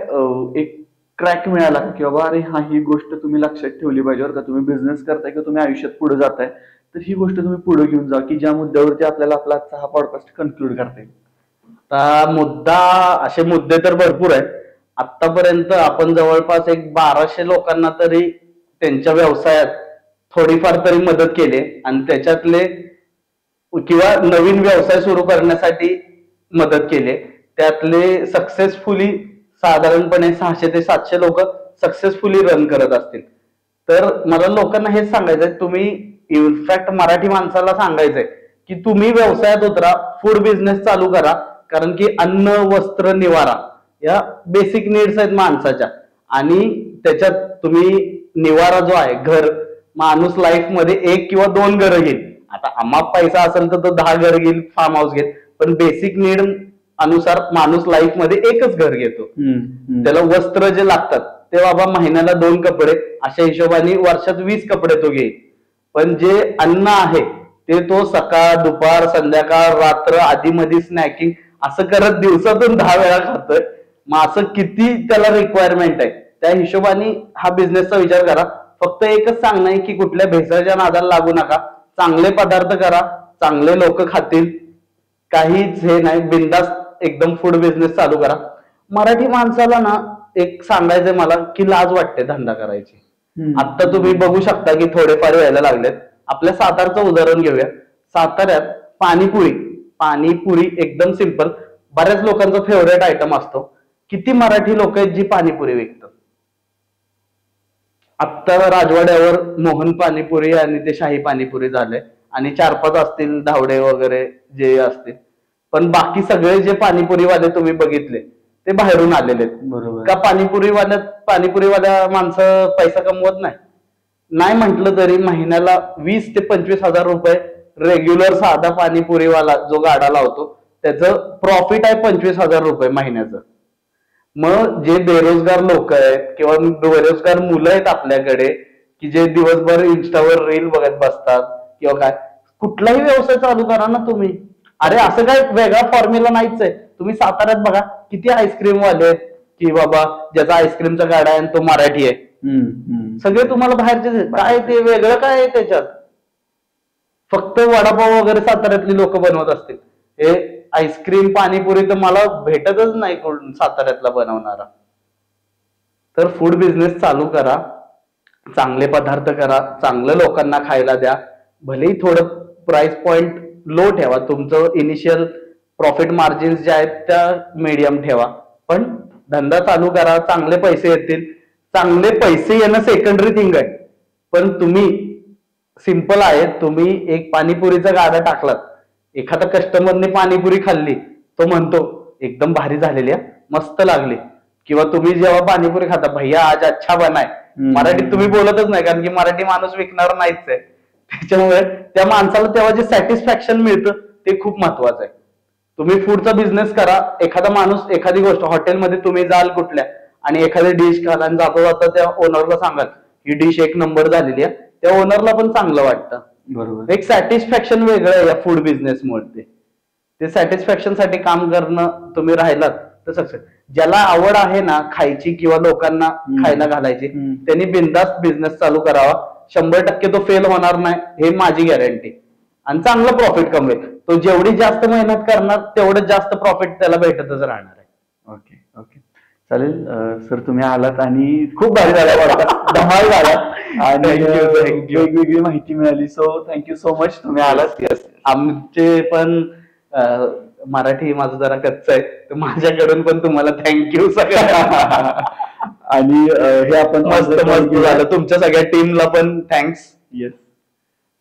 एक क्रॅक मिळाला की बाबा अरे हा ही गोष्ट तुम्ही लक्षात ठेवली पाहिजे बरं का, तुम्ही बिझनेस करताय किंवा तुम्ही आयुष्यात पुढे जाताय तर ही गोष्ट तुम्ही पुढे घेऊन जा, की ज्या मुद्द्यावरती आपल्याला आपला आजचा हा पॉडकास्ट कन्क्लूड करता येईल? असे मुद्दे तर भरपूर आहेत. आतापर्यंत आपण जवळपास एक 1200 लोकांना तरी त्यांच्या व्यवसायात थोडीफार तरी मदत केली आणि त्याच्यातले किंवा नवीन व्यवसाय सुरू करण्यासाठी मदत केली. त्यातले सक्सेसफुली साधारणपणे 600 ते 700 लोक सक्सेसफुली रन करत असतील. तर मला लोकांना हेच सांगायचंय, तुम्ही इनफॅक्ट मराठी माणसाला सांगायचंय की तुम्ही व्यवसायात उतरा, फूड बिझनेस चालू करा, कारण की अन्न, वस्त्र, निवारा या बेसिक नीड्स आहेत माणसाच्या. आणि त्याच्यात तुम्ही निवारा जो आहे, घर, माणूस लाईफ मध्ये 1 किंवा 2 घरं घेईल. आता अमाप पैसा असेल तर तो 10 घर घेईल, फार्म हाऊस घेईल, पण बेसिक नीड अनुसार माणूस लाईफ मध्ये एकच घर घेतो. त्याला वस्त्र जे लागतात ते बाबा महिन्याला 2 कपडे, अशा हिशोबाने वर्षात 20 कपडे तो घेईल. पण जे अन्न आहे ते तो सकाळ, दुपार, संध्याकाळ, रात्र, आधीमध्ये स्नॅकिंग असं करत दिवसातून 10 वेळा खातोय. मग असं किती त्याला रिक्वायरमेंट आहे, त्या हिशोबाने हा बिझनेसचा विचार करा. फक्त एकच सांगणं आहे की कुठल्या भेसळच्या नादाला लागू नका, चांगले पदार्थ करा, चांगले लोक खातील, काहीच हे नाही, बिंदास्त एकदम फूड बिझनेस चालू करा. मराठी माणसाला ना एक सांगायचंय मला की लाज वाटते धंदा करायची. आता तुम्ही बघू शकता की थोडेफार व्हायला लागलेत. आपल्या सातारचं उदाहरण घेऊया. साताऱ्यात पाणीपुरी एकदम सिंपल, बऱ्याच लोकांचा फेवरेट आयटम असतो. किती मराठी लोक आहेत जी पाणीपुरी विकतात. आत्ता राजवाड्यावर मोहन पाणीपुरी आणि ते शाही पाणीपुरी झाले, आणि 4-5 असतील धावडे वगैरे जे असतील. पण बाकी सगळे जे पाणीपुरीवाले तुम्ही बघितले ते बाहेरून आलेले आहेत. बरोबर. का पाणीपुरीवाल्या माणसं पैसा कमवत नाही म्हटलं तरी महिन्याला 20 ते 25 हजार रुपये रेग्युलर साधा पाणीपुरीवाला जो गाडा लावतो त्याचं प्रॉफिट आहे 25 हजार रुपये महिन्याचं. मग जे बेरोजगार लोक आहेत किंवा बेरोजगार मुलं आहेत आपल्याकडे की जे दिवसभर इंस्टावर रील बघत बसतात किंवा काय, कुठलाही व्यवसाय चालू करा ना तुम्ही. अरे असं काय वेगळा फॉर्म्युला नाहीच आहे. तुम्ही साताऱ्यात बघा किती आईस्क्रीम वाले आहेत की बाबा ज्याचा आईस्क्रीमचा गाडा आहे तो मराठी आहे. सगळे तुम्हाला बाहेरचे, काय ते वेगळं काय आहे त्याच्यात. फक्त वडापाव वगैरे साताऱ्यातली लोक बनवत असतील. हे आईस्क्रीम पाणीपुरी तर मला भेटतच नाही कोण साताऱ्यातला बनवणारा. तर फूड बिझनेस चालू करा, चांगले पदार्थ करा, चांगलं लोकांना खायला द्या. भलेही थोडं प्राइस पॉइंट लो ठेवा, तुमचं इनिशियल प्रॉफिट मार्जिन्स जे आहेत त्या मीडियम ठेवा, पण धंदा चालू करा, चांगले पैसे येतील. चांगले पैसे येणं सेकंडरी थिंग आहे, पण तुम्ही सिंपल आहे. तुम्ही एक पाणीपुरीचा गाडा टाकलात, एखादा कस्टमरने पाणीपुरी खाल्ली, तो म्हणतो एकदम भारी झालेली आहे, मस्त लागली. किंवा तुम्ही जेव्हा पाणीपुरी खाता, भैया आज अच्छा बनाय, मराठीत तुम्ही बोलतच नाही कारण की मराठी माणूस विकणार नाहीच आहे. त्याच्यामुळे त्या माणसाला तेव्हा जे सॅटिस्फॅक्शन मिळतं ते खूप महत्वाचं आहे. तुम्ही फूडचा बिझनेस करा. एखादा माणूस एखादी गोष्ट हॉटेलमध्ये तुम्ही जाल कुठल्या आणि एखादी डिश खाल आणि जाता जाता त्या ओनरला सांगाल ही डिश 1 नंबर झालेली आहे, त्या ओनरला पण चांगलं वाटतं. बरोबर. एक सॅटिस्फॅक्शन वेगळं आहे या फूड बिझनेसमुळे. ते सॅटिस्फॅक्शन साठी काम करणं तुम्ही राहिलात तर सक्सेस. ज्याला आवड आहे ना खायची किंवा लोकांना खायला घालायची, त्यांनी बिनधास्त बिझनेस चालू करावा. 100% तो फेल होणार नाही हे माझी गॅरंटी. आणि चांगलं प्रॉफिट कमवेल तो. जेवढी जास्त मेहनत करणार तेवढं जास्त प्रॉफिट त्याला भेटतच राहणार आहे. ओके ओके चालेल सर, तुम्ही आलात आणि खूप भारी झाला, धमाल झाला आणि वेगवेगळी माहिती मिळाली. सो थँक्यू सो मच तुम्ही आलात. आमचे पण मराठी माझं जरा कच्चं आहे, तर माझ्याकडून पण तुम्हाला थँक्यू सगळ्या. आणि हे आपण मस्त झालं. तुमच्या सगळ्या टीमला पण थँक्स. येस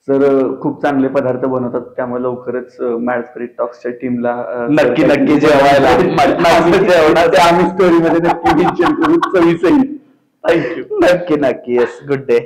सर, खूप चांगले पदार्थ बनवतात, त्यामुळे लवकरच मॅड स्पिरिट टॉक्सच्या टीमला नक्की जेवायला आम्ही स्टोरीमध्ये नक्की मेन्शन करू. चवीसही. थँक्यू. नक्की. Yes, good day.